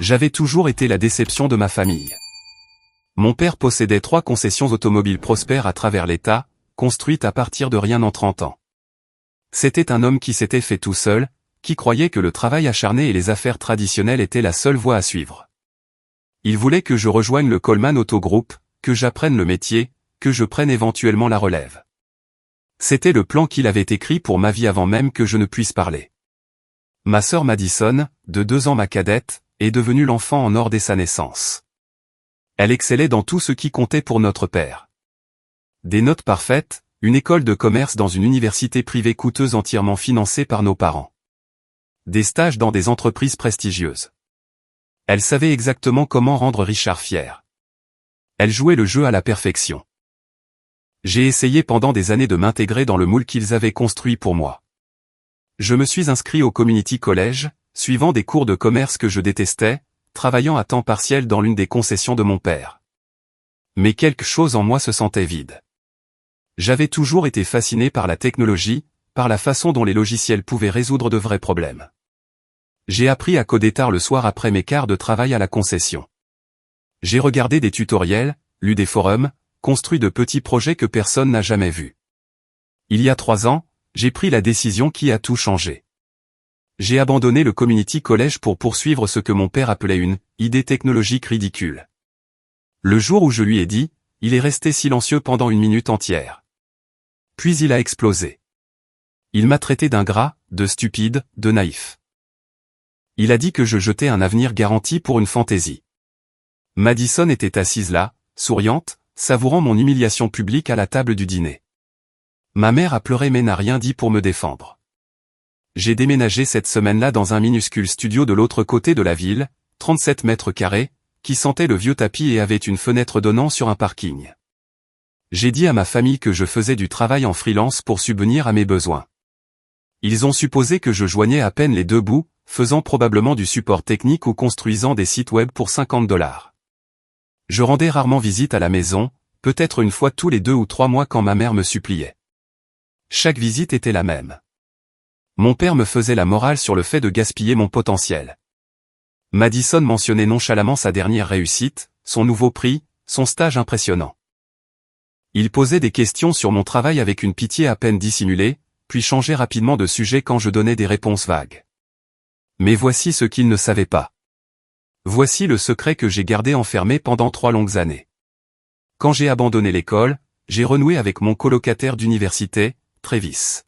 J'avais toujours été la déception de ma famille. Mon père possédait 3 concessions automobiles prospères à travers l'État, construites à partir de rien en 30 ans. C'était un homme qui s'était fait tout seul, qui croyait que le travail acharné et les affaires traditionnelles étaient la seule voie à suivre. Il voulait que je rejoigne le Coleman Auto Group, que j'apprenne le métier, que je prenne éventuellement la relève. C'était le plan qu'il avait écrit pour ma vie avant même que je ne puisse parler. Ma sœur Madison, de 2 ans ma cadette, est devenue l'enfant en or dès sa naissance. Elle excellait dans tout ce qui comptait pour notre père. Des notes parfaites, une école de commerce dans une université privée coûteuse entièrement financée par nos parents. Des stages dans des entreprises prestigieuses. Elle savait exactement comment rendre Richard fier. Elle jouait le jeu à la perfection. J'ai essayé pendant des années de m'intégrer dans le moule qu'ils avaient construit pour moi. Je me suis inscrit au Community College, suivant des cours de commerce que je détestais, travaillant à temps partiel dans l'une des concessions de mon père. Mais quelque chose en moi se sentait vide. J'avais toujours été fasciné par la technologie, par la façon dont les logiciels pouvaient résoudre de vrais problèmes. J'ai appris à coder tard le soir après mes quarts de travail à la concession. J'ai regardé des tutoriels, lu des forums, construit de petits projets que personne n'a jamais vus. Il y a 3 ans, j'ai pris la décision qui a tout changé. J'ai abandonné le Community College pour poursuivre ce que mon père appelait une idée technologique ridicule. Le jour où je lui ai dit, il est resté silencieux pendant 1 minute entière. Puis il a explosé. Il m'a traité d'ingrat, de stupide, de naïf. Il a dit que je jetais un avenir garanti pour une fantaisie. Madison était assise là, souriante, savourant mon humiliation publique à la table du dîner. Ma mère a pleuré mais n'a rien dit pour me défendre. J'ai déménagé cette semaine-là dans un minuscule studio de l'autre côté de la ville, 37 mètres carrés, qui sentait le vieux tapis et avait une fenêtre donnant sur un parking. J'ai dit à ma famille que je faisais du travail en freelance pour subvenir à mes besoins. Ils ont supposé que je joignais à peine les 2 bouts, faisant probablement du support technique ou construisant des sites web pour $50. Je rendais rarement visite à la maison, peut-être une fois tous les 2 ou 3 mois quand ma mère me suppliait. Chaque visite était la même. Mon père me faisait la morale sur le fait de gaspiller mon potentiel. Madison mentionnait nonchalamment sa dernière réussite, son nouveau prix, son stage impressionnant. Il posait des questions sur mon travail avec une pitié à peine dissimulée, puis changeait rapidement de sujet quand je donnais des réponses vagues. Mais voici ce qu'il ne savait pas. Voici le secret que j'ai gardé enfermé pendant 3 longues années. Quand j'ai abandonné l'école, j'ai renoué avec mon colocataire d'université, Travis.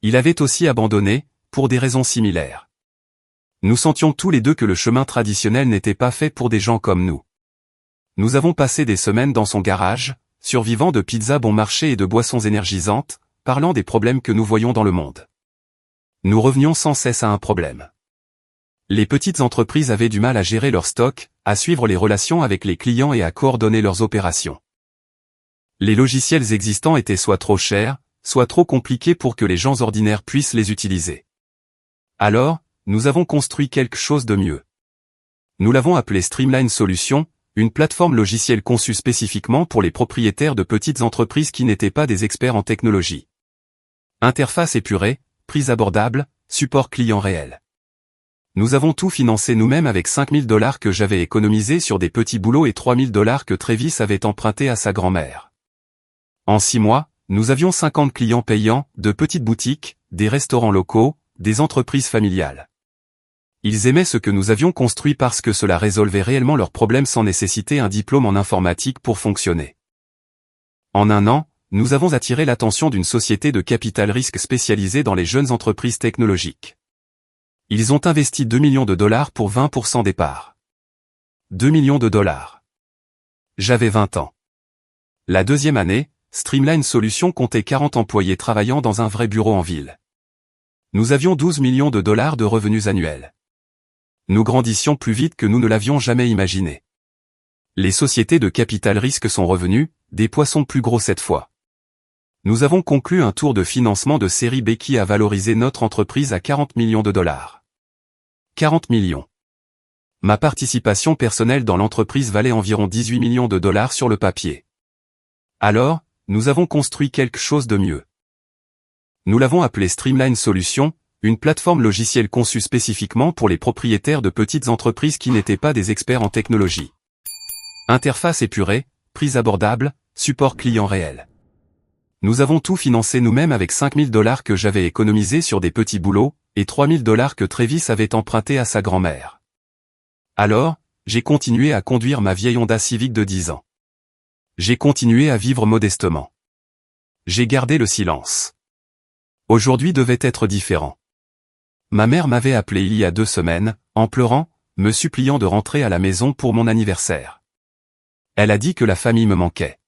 Il avait aussi abandonné, pour des raisons similaires. Nous sentions tous les deux que le chemin traditionnel n'était pas fait pour des gens comme nous. Nous avons passé des semaines dans son garage, survivant de pizzas bon marché et de boissons énergisantes, parlant des problèmes que nous voyions dans le monde. Nous revenions sans cesse à un problème. Les petites entreprises avaient du mal à gérer leur stock, à suivre les relations avec les clients et à coordonner leurs opérations. Les logiciels existants étaient soit trop chers, soit trop compliqués pour que les gens ordinaires puissent les utiliser. Alors, nous avons construit quelque chose de mieux. Nous l'avons appelé Streamline Solutions, une plateforme logicielle conçue spécifiquement pour les propriétaires de petites entreprises qui n'étaient pas des experts en technologie. Interface épurée, prix abordable, support client réel. Nous avons tout financé nous-mêmes avec $5 000 que j'avais économisés sur des petits boulots et $3 000 que Travis avait emprunté à sa grand-mère. En 6 mois, nous avions 50 clients payants, de petites boutiques, des restaurants locaux, des entreprises familiales. Ils aimaient ce que nous avions construit parce que cela résolvait réellement leurs problèmes sans nécessiter un diplôme en informatique pour fonctionner. En 1 an, nous avons attiré l'attention d'une société de capital risque spécialisée dans les jeunes entreprises technologiques. Ils ont investi $2 millions pour 20% des parts. $2 millions. J'avais 20 ans. La 2e année, Streamline Solutions comptait 40 employés travaillant dans un vrai bureau en ville. Nous avions $12 millions de revenus annuels. Nous grandissions plus vite que nous ne l'avions jamais imaginé. Les sociétés de capital risque sont revenues, des poissons plus gros cette fois. Nous avons conclu un tour de financement de série B qui a valorisé notre entreprise à $40 millions. 40 millions. Ma participation personnelle dans l'entreprise valait environ $18 millions sur le papier. Alors, nous avons construit quelque chose de mieux. Nous l'avons appelé Streamline Solutions, une plateforme logicielle conçue spécifiquement pour les propriétaires de petites entreprises qui n'étaient pas des experts en technologie. Interface épurée, prix abordable, support client réel. Nous avons tout financé nous-mêmes avec 5 000 $ que j'avais économisés sur des petits boulots, et 3 000 $ que Travis avait emprunté à sa grand-mère. Alors, j'ai continué à conduire ma vieille Honda Civic de 10 ans. J'ai continué à vivre modestement. J'ai gardé le silence. Aujourd'hui devait être différent. Ma mère m'avait appelé il y a 2 semaines, en pleurant, me suppliant de rentrer à la maison pour mon anniversaire. Elle a dit que la famille me manquait.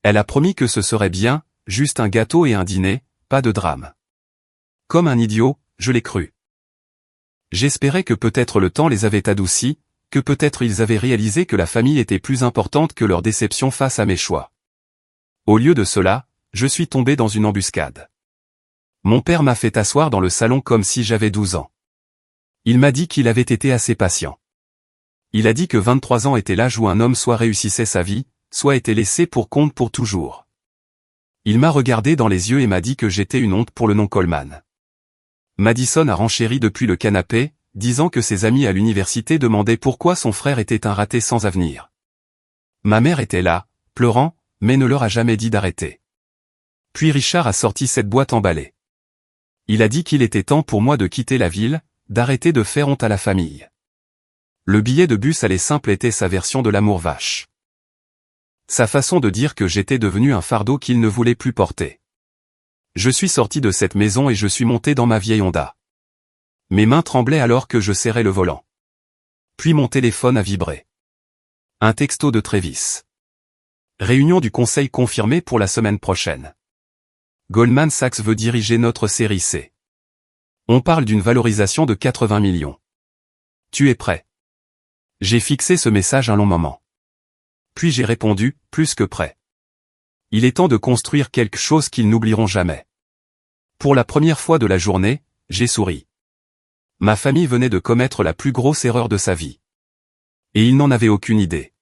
Elle a promis que ce serait bien, juste un gâteau et un dîner, pas de drame. Comme un idiot, je l'ai cru. J'espérais que peut-être le temps les avait adoucis, que peut-être ils avaient réalisé que la famille était plus importante que leur déception face à mes choix. Au lieu de cela, je suis tombé dans une embuscade. Mon père m'a fait asseoir dans le salon comme si j'avais 12 ans. Il m'a dit qu'il avait été assez patient. Il a dit que 23 ans était l'âge où un homme soit réussissait sa vie, soit était laissé pour compte pour toujours. Il m'a regardé dans les yeux et m'a dit que j'étais une honte pour le nom Coleman. Madison a renchéri depuis le canapé, disant que ses amis à l'université demandaient pourquoi son frère était un raté sans avenir. Ma mère était là, pleurant, mais ne leur a jamais dit d'arrêter. Puis Richard a sorti cette boîte emballée. Il a dit qu'il était temps pour moi de quitter la ville, d'arrêter de faire honte à la famille. Le billet de bus aller simple était sa version de l'amour vache. Sa façon de dire que j'étais devenu un fardeau qu'il ne voulait plus porter. Je suis sorti de cette maison et je suis monté dans ma vieille Honda. Mes mains tremblaient alors que je serrais le volant. Puis mon téléphone a vibré. Un texto de Travis. Réunion du conseil confirmée pour la semaine prochaine. Goldman Sachs veut diriger notre série C. On parle d'une valorisation de 80 millions. Tu es prêt? J'ai fixé ce message un long moment. Puis j'ai répondu, plus que prêt. Il est temps de construire quelque chose qu'ils n'oublieront jamais. Pour la première fois de la journée, j'ai souri. Ma famille venait de commettre la plus grosse erreur de sa vie. Et ils n'en avaient aucune idée.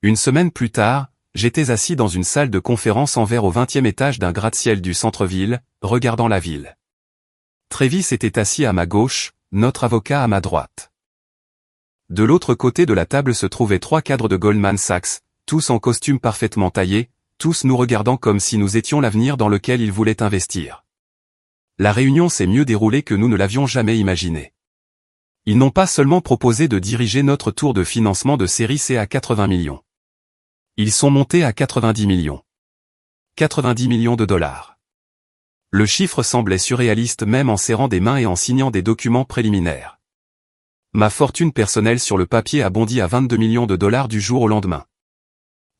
Une semaine plus tard, j'étais assis dans une salle de conférence en verre au 20e étage d'un gratte-ciel du centre-ville, regardant la ville. Travis était assis à ma gauche, notre avocat à ma droite. De l'autre côté de la table se trouvaient 3 cadres de Goldman Sachs, tous en costume parfaitement taillés, tous nous regardant comme si nous étions l'avenir dans lequel ils voulaient investir. La réunion s'est mieux déroulée que nous ne l'avions jamais imaginé. Ils n'ont pas seulement proposé de diriger notre tour de financement de série C à 80 millions. Ils sont montés à 90 millions. 90 millions de dollars. Le chiffre semblait surréaliste même en serrant des mains et en signant des documents préliminaires. Ma fortune personnelle sur le papier a bondi à 22 millions de dollars du jour au lendemain.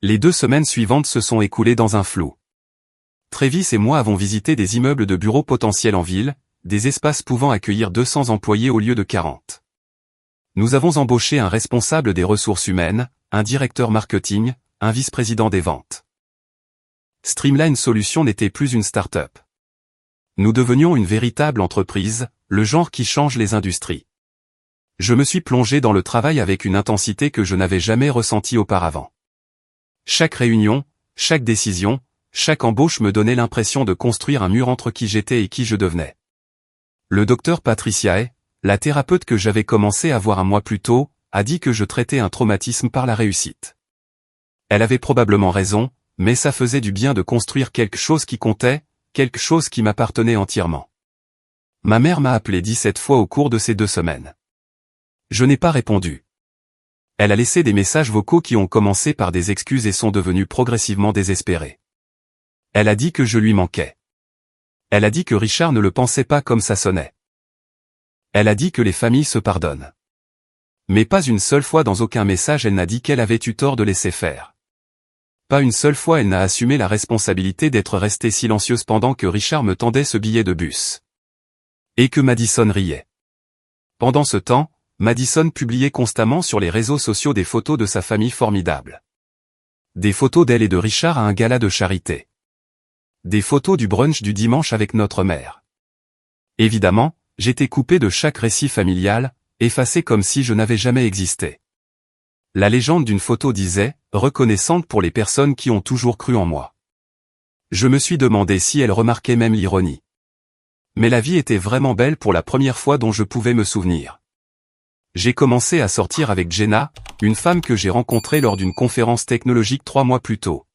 Les 2 semaines suivantes se sont écoulées dans un flou. Travis et moi avons visité des immeubles de bureaux potentiels en ville, des espaces pouvant accueillir 200 employés au lieu de 40. Nous avons embauché un responsable des ressources humaines, un directeur marketing, un vice-président des ventes. Streamline Solutions n'était plus une start-up. Nous devenions une véritable entreprise, le genre qui change les industries. Je me suis plongé dans le travail avec une intensité que je n'avais jamais ressentie auparavant. Chaque réunion, chaque décision, chaque embauche me donnait l'impression de construire un mur entre qui j'étais et qui je devenais. Le docteur Patricia, la thérapeute que j'avais commencé à voir un mois plus tôt, a dit que je traitais un traumatisme par la réussite. Elle avait probablement raison, mais ça faisait du bien de construire quelque chose qui comptait, quelque chose qui m'appartenait entièrement. Ma mère m'a appelé 17 fois au cours de ces 2 semaines. Je n'ai pas répondu. Elle a laissé des messages vocaux qui ont commencé par des excuses et sont devenus progressivement désespérés. Elle a dit que je lui manquais. Elle a dit que Richard ne le pensait pas comme ça sonnait. Elle a dit que les familles se pardonnent. Mais pas une seule fois dans aucun message elle n'a dit qu'elle avait eu tort de laisser faire. Pas une seule fois elle n'a assumé la responsabilité d'être restée silencieuse pendant que Richard me tendait ce billet de bus. Et que Madison riait. Pendant ce temps, Madison publiait constamment sur les réseaux sociaux des photos de sa famille formidable. Des photos d'elle et de Richard à un gala de charité. Des photos du brunch du dimanche avec notre mère. Évidemment, j'étais coupé de chaque récit familial, effacé comme si je n'avais jamais existé. La légende d'une photo disait, reconnaissante pour les personnes qui ont toujours cru en moi. Je me suis demandé si elle remarquait même l'ironie. Mais la vie était vraiment belle pour la première fois dont je pouvais me souvenir. J'ai commencé à sortir avec Jenna, une femme que j'ai rencontrée lors d'une conférence technologique 3 mois plus tôt.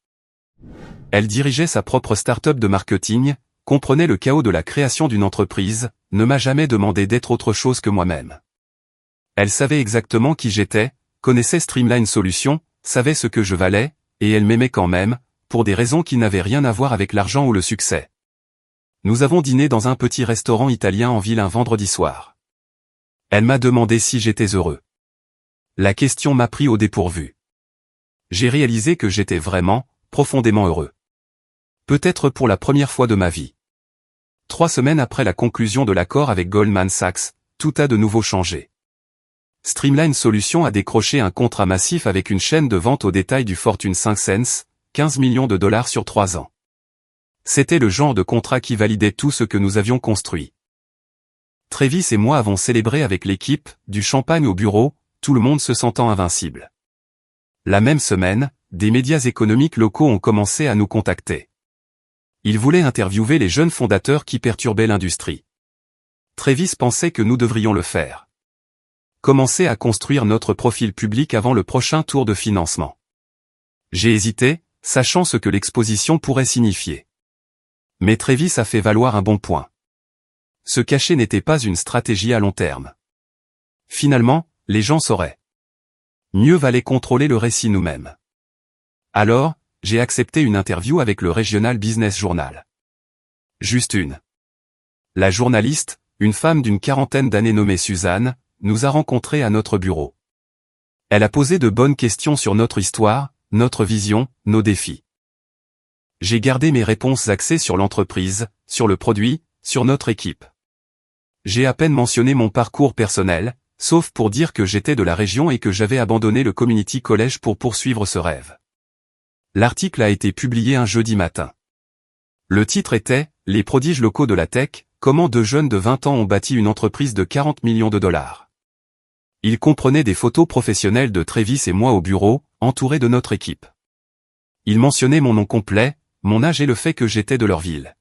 Elle dirigeait sa propre start-up de marketing, comprenait le chaos de la création d'une entreprise, ne m'a jamais demandé d'être autre chose que moi-même. Elle savait exactement qui j'étais, connaissait Streamline Solutions, savait ce que je valais, et elle m'aimait quand même, pour des raisons qui n'avaient rien à voir avec l'argent ou le succès. Nous avons dîné dans un petit restaurant italien en ville un vendredi soir. Elle m'a demandé si j'étais heureux. La question m'a pris au dépourvu. J'ai réalisé que j'étais vraiment, profondément heureux. Peut-être pour la première fois de ma vie. 3 semaines après la conclusion de l'accord avec Goldman Sachs, tout a de nouveau changé. Streamline Solutions a décroché un contrat massif avec une chaîne de vente au détail du Fortune 500, 15 millions de dollars sur 3 ans. C'était le genre de contrat qui validait tout ce que nous avions construit. Travis et moi avons célébré avec l'équipe, du champagne au bureau, tout le monde se sentant invincible. La même semaine, des médias économiques locaux ont commencé à nous contacter. Ils voulaient interviewer les jeunes fondateurs qui perturbaient l'industrie. Travis pensait que nous devrions le faire. Commencer à construire notre profil public avant le prochain tour de financement. J'ai hésité, sachant ce que l'exposition pourrait signifier. Mais Travis a fait valoir un bon point. Se cacher n'était pas une stratégie à long terme. Finalement, les gens sauraient. Mieux valait contrôler le récit nous-mêmes. Alors, j'ai accepté une interview avec le Regional Business Journal. Juste une. La journaliste, une femme d'une quarantaine d'années nommée Suzanne, nous a rencontrés à notre bureau. Elle a posé de bonnes questions sur notre histoire, notre vision, nos défis. J'ai gardé mes réponses axées sur l'entreprise, sur le produit, sur notre équipe. J'ai à peine mentionné mon parcours personnel, sauf pour dire que j'étais de la région et que j'avais abandonné le Community College pour poursuivre ce rêve. L'article a été publié un jeudi matin. Le titre était « Les prodiges locaux de la tech, comment 2 jeunes de 20 ans ont bâti une entreprise de 40 millions de dollars ». Il comprenait des photos professionnelles de Travis et moi au bureau, entourés de notre équipe. Il mentionnait mon nom complet, mon âge et le fait que j'étais de leur ville.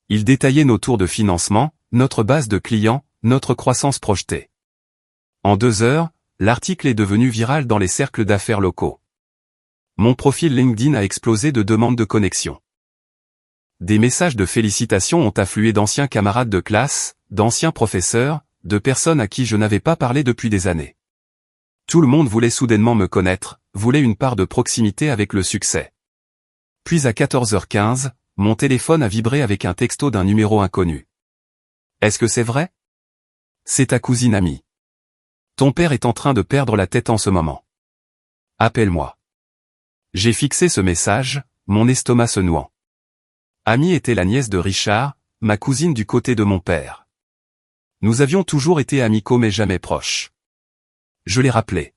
Il détaillait nos tours de financement, notre base de clients, notre croissance projetée. En 2 heures, l'article est devenu viral dans les cercles d'affaires locaux. Mon profil LinkedIn a explosé de demandes de connexion. Des messages de félicitations ont afflué d'anciens camarades de classe, d'anciens professeurs, de personnes à qui je n'avais pas parlé depuis des années. Tout le monde voulait soudainement me connaître, voulait une part de proximité avec le succès. Puis à 14h15, mon téléphone a vibré avec un texto d'un numéro inconnu. Est-ce que c'est vrai? C'est ta cousine Amy. Ton père est en train de perdre la tête en ce moment. Appelle-moi. J'ai fixé ce message, mon estomac se nouant. Amy était la nièce de Richard, ma cousine du côté de mon père. Nous avions toujours été amicaux mais jamais proches. Je l'ai rappelé.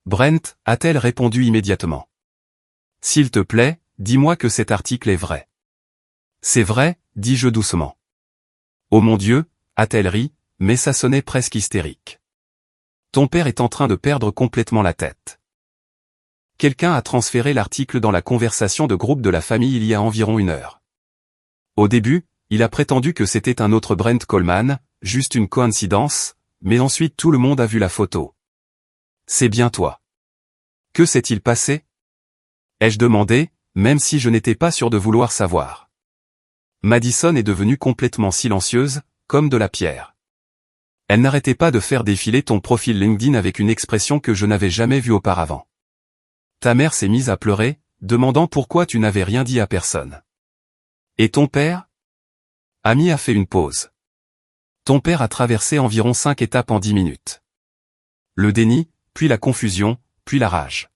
Brent, a-t-elle répondu immédiatement. S'il te plaît, dis-moi que cet article est vrai. C'est vrai, dis-je doucement. Oh mon Dieu, a-t-elle ri, mais ça sonnait presque hystérique. Ton père est en train de perdre complètement la tête. Quelqu'un a transféré l'article dans la conversation de groupe de la famille il y a environ 1 heure. Au début, il a prétendu que c'était un autre Brent Coleman, juste une coïncidence, mais ensuite tout le monde a vu la photo. C'est bien toi. Que s'est-il passé? Ai-je demandé, même si je n'étais pas sûr de vouloir savoir. Madison est devenue complètement silencieuse, comme de la pierre. Elle n'arrêtait pas de faire défiler ton profil LinkedIn avec une expression que je n'avais jamais vue auparavant. Ta mère s'est mise à pleurer, demandant pourquoi tu n'avais rien dit à personne. Et ton père? Amy a fait une pause. Ton père a traversé environ 5 étapes en 10 minutes. Le déni, puis la confusion, puis la rage.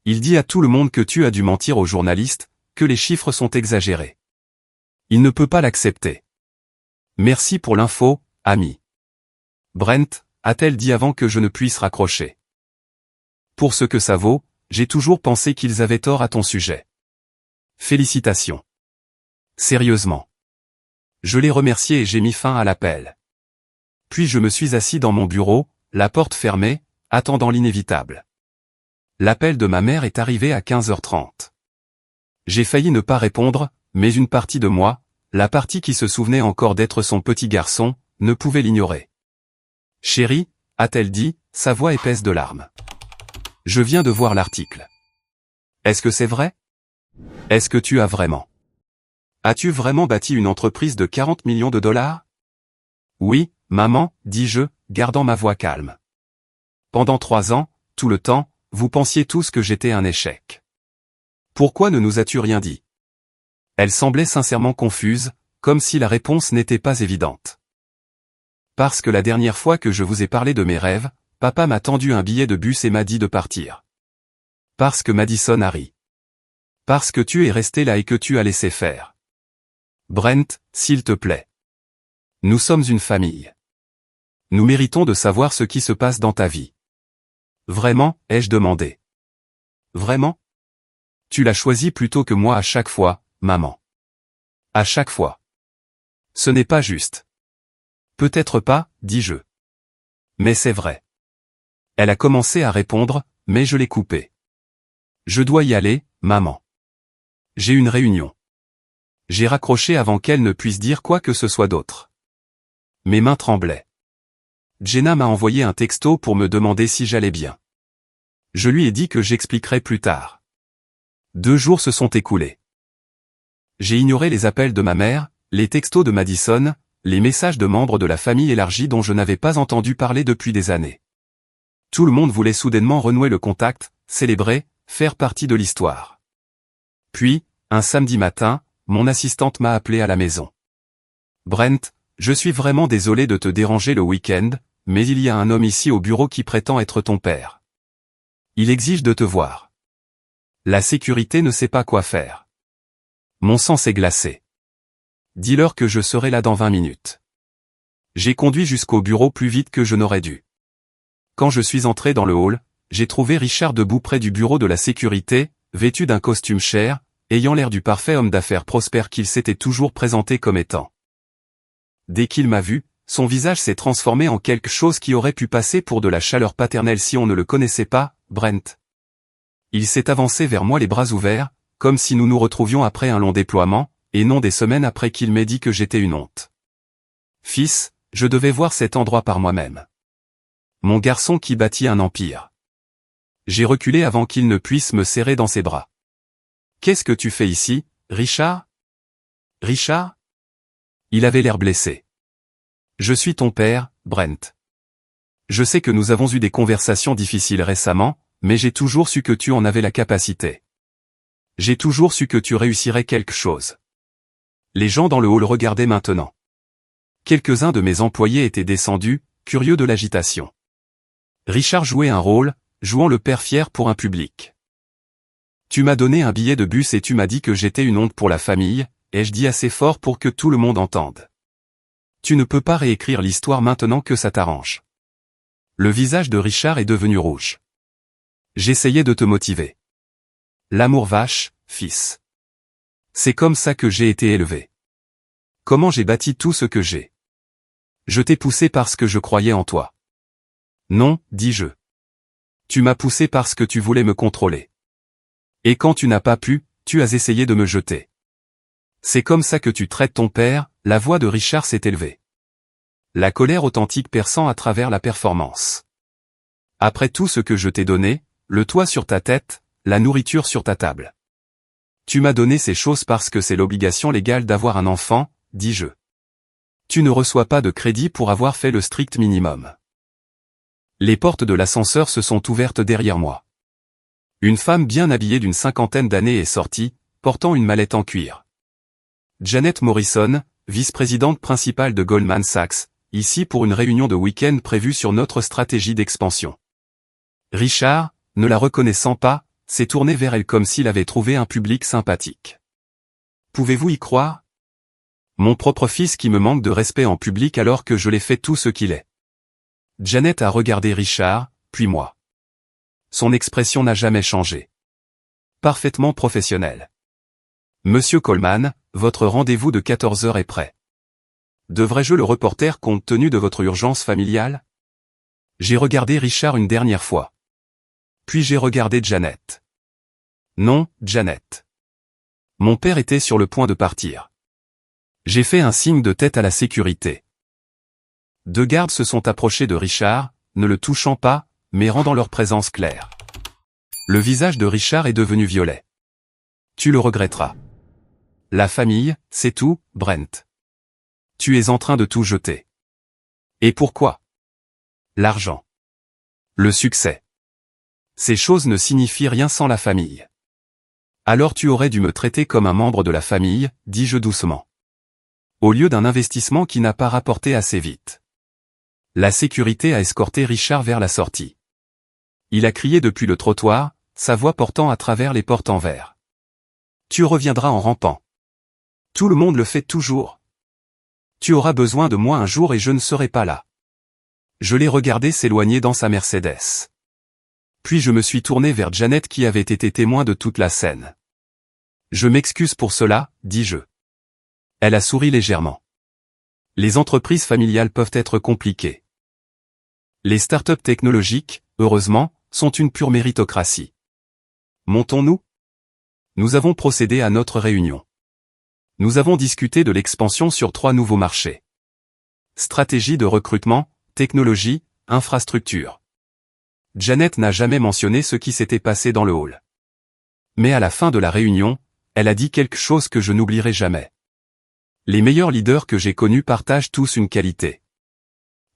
Il dit à tout le monde que tu as dû mentir aux journalistes, que les chiffres sont exagérés. Il ne peut pas l'accepter. Merci pour l'info, Amy. Brent, a-t-elle dit avant que je ne puisse raccrocher. Pour ce que ça vaut, j'ai toujours pensé qu'ils avaient tort à ton sujet. Félicitations. Sérieusement. Je l'ai remercié et j'ai mis fin à l'appel. Puis je me suis assis dans mon bureau, la porte fermée, attendant l'inévitable. L'appel de ma mère est arrivé à 15h30. J'ai failli ne pas répondre, mais une partie de moi, la partie qui se souvenait encore d'être son petit garçon, ne pouvait l'ignorer. « Chérie », a-t-elle dit, sa voix épaisse de larmes. « Je viens de voir l'article. Est-ce que c'est vrai? Est-ce que tu as vraiment? As-tu vraiment bâti une entreprise de 40 millions de dollars? Oui, maman, dis-je, gardant ma voix calme. Pendant 3 ans, tout le temps, vous pensiez tous que j'étais un échec. Pourquoi ne nous as-tu rien dit? Elle semblait sincèrement confuse, comme si la réponse n'était pas évidente. Parce que la dernière fois que je vous ai parlé de mes rêves, papa m'a tendu un billet de bus et m'a dit de partir. Parce que Madison a ri. Parce que tu es resté là et que tu as laissé faire. Brent, s'il te plaît. Nous sommes une famille. Nous méritons de savoir ce qui se passe dans ta vie. Vraiment, ai-je demandé. Vraiment? Tu l'as choisi plutôt que moi à chaque fois, maman. À chaque fois. Ce n'est pas juste. Peut-être pas, dis-je. Mais c'est vrai. Elle a commencé à répondre, mais je l'ai coupée. Je dois y aller, maman. J'ai une réunion. J'ai raccroché avant qu'elle ne puisse dire quoi que ce soit d'autre. Mes mains tremblaient. Jenna m'a envoyé un texto pour me demander si j'allais bien. Je lui ai dit que j'expliquerais plus tard. 2 jours se sont écoulés. J'ai ignoré les appels de ma mère, les textos de Madison, les messages de membres de la famille élargie dont je n'avais pas entendu parler depuis des années. Tout le monde voulait soudainement renouer le contact, célébrer, faire partie de l'histoire. Puis, un samedi matin, mon assistante m'a appelé à la maison. Brent, je suis vraiment désolé de te déranger le week-end, mais il y a un homme ici au bureau qui prétend être ton père. Il exige de te voir. La sécurité ne sait pas quoi faire. Mon sang s'est glacé. Dis-leur que je serai là dans 20 minutes. J'ai conduit jusqu'au bureau plus vite que je n'aurais dû. Quand je suis entré dans le hall, j'ai trouvé Richard debout près du bureau de la sécurité, vêtu d'un costume cher, ayant l'air du parfait homme d'affaires prospère qu'il s'était toujours présenté comme étant. Dès qu'il m'a vu, son visage s'est transformé en quelque chose qui aurait pu passer pour de la chaleur paternelle si on ne le connaissait pas, Brent. Il s'est avancé vers moi les bras ouverts, comme si nous nous retrouvions après un long déploiement, et non des semaines après qu'il m'ait dit que j'étais une honte. Fils, je devais voir cet endroit par moi-même. Mon garçon qui bâtit un empire. J'ai reculé avant qu'il ne puisse me serrer dans ses bras. Qu'est-ce que tu fais ici, Richard? Richard? Il avait l'air blessé. Je suis ton père, Brent. Je sais que nous avons eu des conversations difficiles récemment, mais j'ai toujours su que tu en avais la capacité. J'ai toujours su que tu réussirais quelque chose. Les gens dans le hall regardaient maintenant. Quelques-uns de mes employés étaient descendus, curieux de l'agitation. Richard jouait un rôle, jouant le père fier pour un public. Tu m'as donné un billet de bus et tu m'as dit que j'étais une honte pour la famille, ai-je dit assez fort pour que tout le monde entende. Tu ne peux pas réécrire l'histoire maintenant que ça t'arrange. Le visage de Richard est devenu rouge. J'essayais de te motiver. L'amour vache, fils. C'est comme ça que j'ai été élevé. Comment j'ai bâti tout ce que j'ai. Je t'ai poussé parce que je croyais en toi. Non, dis-je. Tu m'as poussé parce que tu voulais me contrôler. Et quand tu n'as pas pu, tu as essayé de me jeter. C'est comme ça que tu traites ton père, la voix de Richard s'est élevée. La colère authentique perçant à travers la performance. Après tout ce que je t'ai donné, le toit sur ta tête, la nourriture sur ta table. Tu m'as donné ces choses parce que c'est l'obligation légale d'avoir un enfant, dis-je. Tu ne reçois pas de crédit pour avoir fait le strict minimum. Les portes de l'ascenseur se sont ouvertes derrière moi. Une femme bien habillée d'une 50aine d'années est sortie, portant une mallette en cuir. Janet Morrison, vice-présidente principale de Goldman Sachs, ici pour une réunion de week-end prévue sur notre stratégie d'expansion. Richard, ne la reconnaissant pas, s'est tourné vers elle comme s'il avait trouvé un public sympathique. Pouvez-vous y croire? Mon propre fils qui me manque de respect en public alors que je l'ai fait tout ce qu'il est. Janet a regardé Richard, puis moi. Son expression n'a jamais changé. Parfaitement professionnelle. Monsieur Coleman, votre rendez-vous de 14 heures est prêt. Devrais-je le reporter compte tenu de votre urgence familiale? J'ai regardé Richard une dernière fois. Puis j'ai regardé Janet. Non, Janet. Mon père était sur le point de partir. J'ai fait un signe de tête à la sécurité. 2 gardes se sont approchés de Richard, ne le touchant pas, mais rendant leur présence claire. Le visage de Richard est devenu violet. Tu le regretteras. La famille, c'est tout, Brent. Tu es en train de tout jeter. Et pourquoi? L'argent. Le succès. Ces choses ne signifient rien sans la famille. Alors tu aurais dû me traiter comme un membre de la famille, dis-je doucement. Au lieu d'un investissement qui n'a pas rapporté assez vite. La sécurité a escorté Richard vers la sortie. Il a crié depuis le trottoir, sa voix portant à travers les portes en verre. Tu reviendras en rampant. Tout le monde le fait toujours. Tu auras besoin de moi un jour et je ne serai pas là. Je l'ai regardé s'éloigner dans sa Mercedes. Puis je me suis tourné vers Janet qui avait été témoin de toute la scène. Je m'excuse pour cela, dis-je. Elle a souri légèrement. Les entreprises familiales peuvent être compliquées. Les startups technologiques, heureusement, sont une pure méritocratie. Montons-nous? Nous avons procédé à notre réunion. Nous avons discuté de l'expansion sur 3 nouveaux marchés. Stratégie de recrutement, technologie, infrastructure. Janet n'a jamais mentionné ce qui s'était passé dans le hall. Mais à la fin de la réunion, elle a dit quelque chose que je n'oublierai jamais. Les meilleurs leaders que j'ai connus partagent tous une qualité.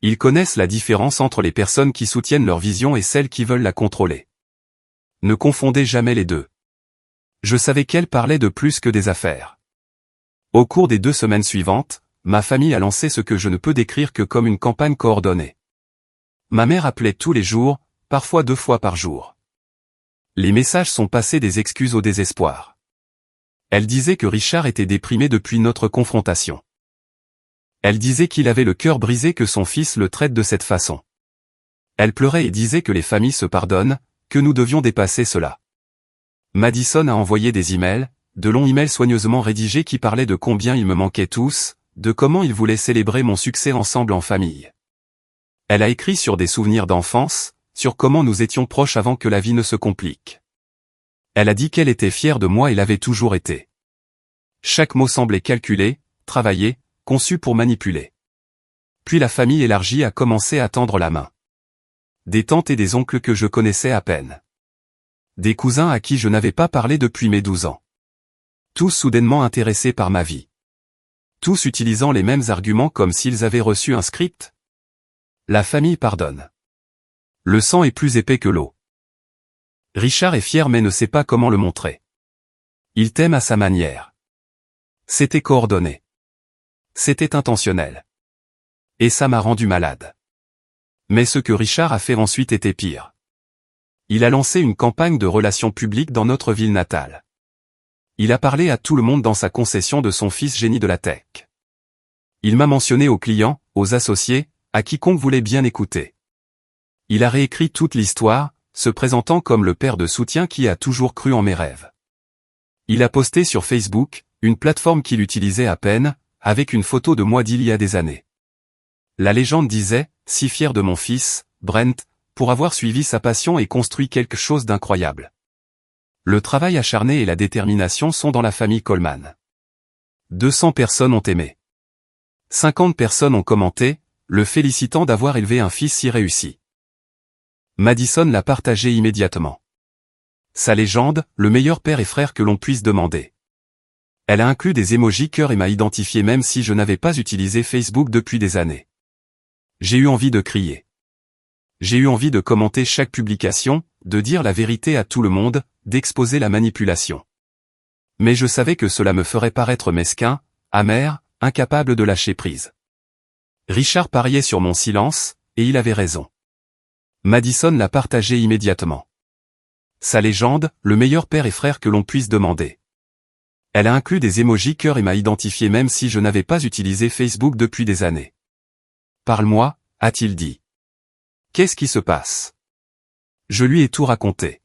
Ils connaissent la différence entre les personnes qui soutiennent leur vision et celles qui veulent la contrôler. Ne confondez jamais les deux. Je savais qu'elle parlait de plus que des affaires. Au cours des 2 semaines suivantes, ma famille a lancé ce que je ne peux décrire que comme une campagne coordonnée. Ma mère appelait tous les jours, parfois 2 fois par jour. Les messages sont passés des excuses au désespoir. Elle disait que Richard était déprimé depuis notre confrontation. Elle disait qu'il avait le cœur brisé que son fils le traite de cette façon. Elle pleurait et disait que les familles se pardonnent, que nous devions dépasser cela. Madison a envoyé des emails, de longs emails soigneusement rédigés qui parlaient de combien ils me manquaient tous, de comment ils voulaient célébrer mon succès ensemble en famille. Elle a écrit sur des souvenirs d'enfance, sur comment nous étions proches avant que la vie ne se complique. Elle a dit qu'elle était fière de moi et l'avait toujours été. Chaque mot semblait calculé, travaillé, conçu pour manipuler. Puis la famille élargie a commencé à tendre la main. Des tantes et des oncles que je connaissais à peine. Des cousins à qui je n'avais pas parlé depuis mes 12 ans. Tous soudainement intéressés par ma vie. Tous utilisant les mêmes arguments comme s'ils avaient reçu un script. La famille pardonne. Le sang est plus épais que l'eau. Richard est fier mais ne sait pas comment le montrer. Il t'aime à sa manière. C'était coordonné. C'était intentionnel. Et ça m'a rendu malade. Mais ce que Richard a fait ensuite était pire. Il a lancé une campagne de relations publiques dans notre ville natale. Il a parlé à tout le monde dans sa concession de son fils génie de la tech. Il m'a mentionné aux clients, aux associés, à quiconque voulait bien écouter. Il a réécrit toute l'histoire, se présentant comme le père de soutien qui a toujours cru en mes rêves. Il a posté sur Facebook, une plateforme qu'il utilisait à peine, avec une photo de moi d'il y a des années. La légende disait, si fier de mon fils, Brent, pour avoir suivi sa passion et construit quelque chose d'incroyable. Le travail acharné et la détermination sont dans la famille Coleman. 200 personnes ont aimé. 50 personnes ont commenté, le félicitant d'avoir élevé un fils si réussi. Madison l'a partagé immédiatement. Sa légende, le meilleur père et frère que l'on puisse demander. Elle a inclus des emojis cœur et m'a identifié même si je n'avais pas utilisé Facebook depuis des années. J'ai eu envie de crier. J'ai eu envie de commenter chaque publication, de dire la vérité à tout le monde, d'exposer la manipulation. Mais je savais que cela me ferait paraître mesquin, amer, incapable de lâcher prise. Richard pariait sur mon silence, et il avait raison. Madison l'a partagé immédiatement. Sa légende, le meilleur père et frère que l'on puisse demander. Elle a inclus des emojis cœur et m'a identifié même si je n'avais pas utilisé Facebook depuis des années. Parle-moi, a-t-il dit. Qu'est-ce qui se passe? Je lui ai tout raconté.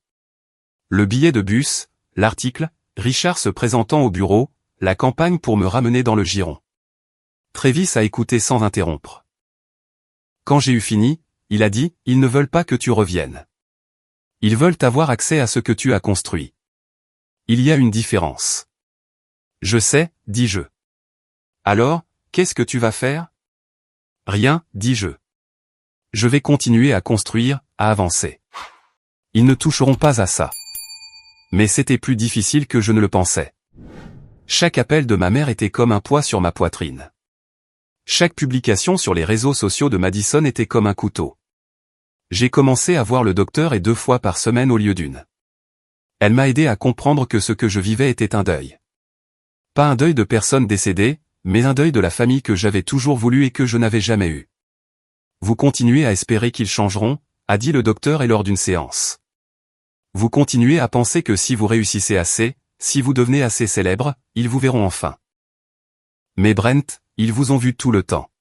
Le billet de bus, l'article, Richard se présentant au bureau, la campagne pour me ramener dans le giron. Travis a écouté sans interrompre. Quand j'ai eu fini, il a dit, ils ne veulent pas que tu reviennes. Ils veulent avoir accès à ce que tu as construit. Il y a une différence. Je sais, dis-je. Alors, qu'est-ce que tu vas faire? Rien, dis-je. Je vais continuer à construire, à avancer. Ils ne toucheront pas à ça. Mais c'était plus difficile que je ne le pensais. Chaque appel de ma mère était comme un poids sur ma poitrine. Chaque publication sur les réseaux sociaux de Madison était comme un couteau. J'ai commencé à voir le docteur 2 fois par semaine au lieu d'une. Elle m'a aidé à comprendre que ce que je vivais était un deuil. Pas un deuil de personnes décédées, mais un deuil de la famille que j'avais toujours voulu et que je n'avais jamais eu. Vous continuez à espérer qu'ils changeront, a dit le docteur lors d'une séance. Vous continuez à penser que si vous réussissez assez, si vous devenez assez célèbre, ils vous verront enfin. Mais Brent, ils vous ont vu tout le temps.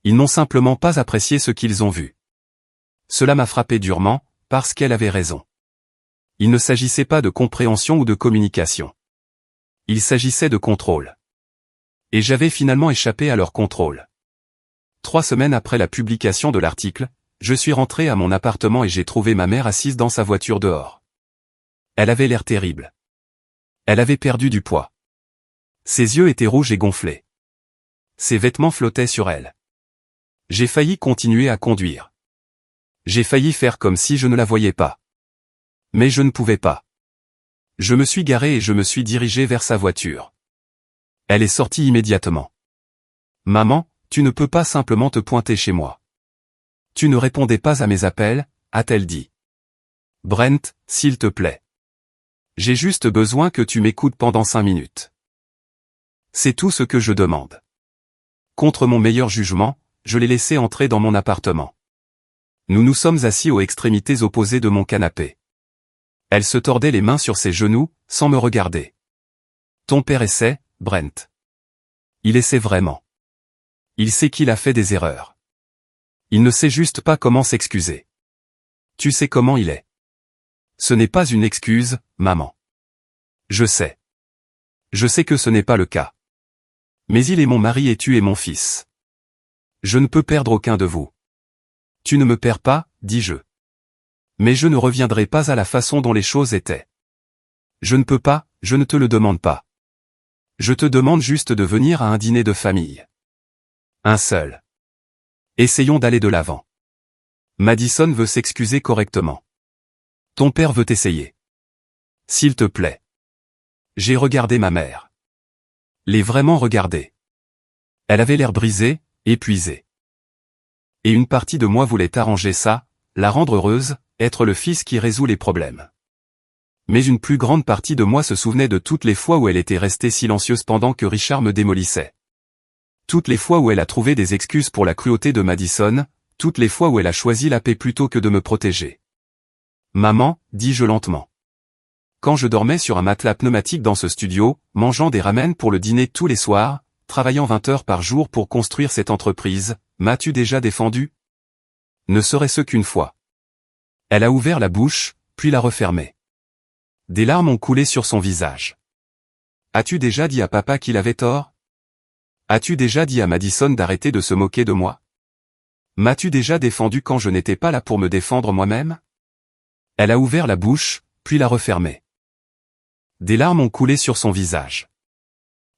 Ils n'ont simplement pas apprécié ce qu'ils ont vu. Cela m'a frappé durement, parce qu'elle avait raison. Il ne s'agissait pas de compréhension ou de communication. Il s'agissait de contrôle. Et j'avais finalement échappé à leur contrôle. 3 semaines après la publication de l'article, je suis rentré à mon appartement et j'ai trouvé ma mère assise dans sa voiture dehors. Elle avait l'air terrible. Elle avait perdu du poids. Ses yeux étaient rouges et gonflés. Ses vêtements flottaient sur elle. J'ai failli continuer à conduire. J'ai failli faire comme si je ne la voyais pas. Mais je ne pouvais pas. Je me suis garé et je me suis dirigé vers sa voiture. Elle est sortie immédiatement. Maman, tu ne peux pas simplement te pointer chez moi. Tu ne répondais pas à mes appels, a-t-elle dit. Brent, s'il te plaît. J'ai juste besoin que tu m'écoutes pendant 5 minutes. C'est tout ce que je demande. Contre mon meilleur jugement, je l'ai laissée entrer dans mon appartement. Nous nous sommes assis aux extrémités opposées de mon canapé. Elle se tordait les mains sur ses genoux, sans me regarder. Ton père essaie, Brent. Il essaie vraiment. Il sait qu'il a fait des erreurs. Il ne sait juste pas comment s'excuser. Tu sais comment il est. Ce n'est pas une excuse, maman. Je sais. Je sais que ce n'est pas le cas. Mais il est mon mari et tu es mon fils. Je ne peux perdre aucun de vous. Tu ne me perds pas, dis-je. Mais je ne reviendrai pas à la façon dont les choses étaient. Je ne peux pas, je ne te le demande pas. Je te demande juste de venir à un dîner de famille. Un seul. Essayons d'aller de l'avant. Madison veut s'excuser correctement. Ton père veut essayer. S'il te plaît. J'ai regardé ma mère. L'ai vraiment regardée. Elle avait l'air brisée, épuisée. Et une partie de moi voulait arranger ça, la rendre heureuse, être le fils qui résout les problèmes. Mais une plus grande partie de moi se souvenait de toutes les fois où elle était restée silencieuse pendant que Richard me démolissait. Toutes les fois où elle a trouvé des excuses pour la cruauté de Madison, toutes les fois où elle a choisi la paix plutôt que de me protéger. Maman, dis-je lentement. Quand je dormais sur un matelas pneumatique dans ce studio, mangeant des ramen pour le dîner tous les soirs, travaillant 20 heures par jour pour construire cette entreprise, m'as-tu déjà défendu? Ne serait-ce qu'une fois. Elle a ouvert la bouche, puis l'a refermée. Des larmes ont coulé sur son visage. As-tu déjà dit à papa qu'il avait tort? As-tu déjà dit à Madison d'arrêter de se moquer de moi? M'as-tu déjà défendu quand je n'étais pas là pour me défendre moi-même? Elle a ouvert la bouche, puis l'a refermée. Des larmes ont coulé sur son visage.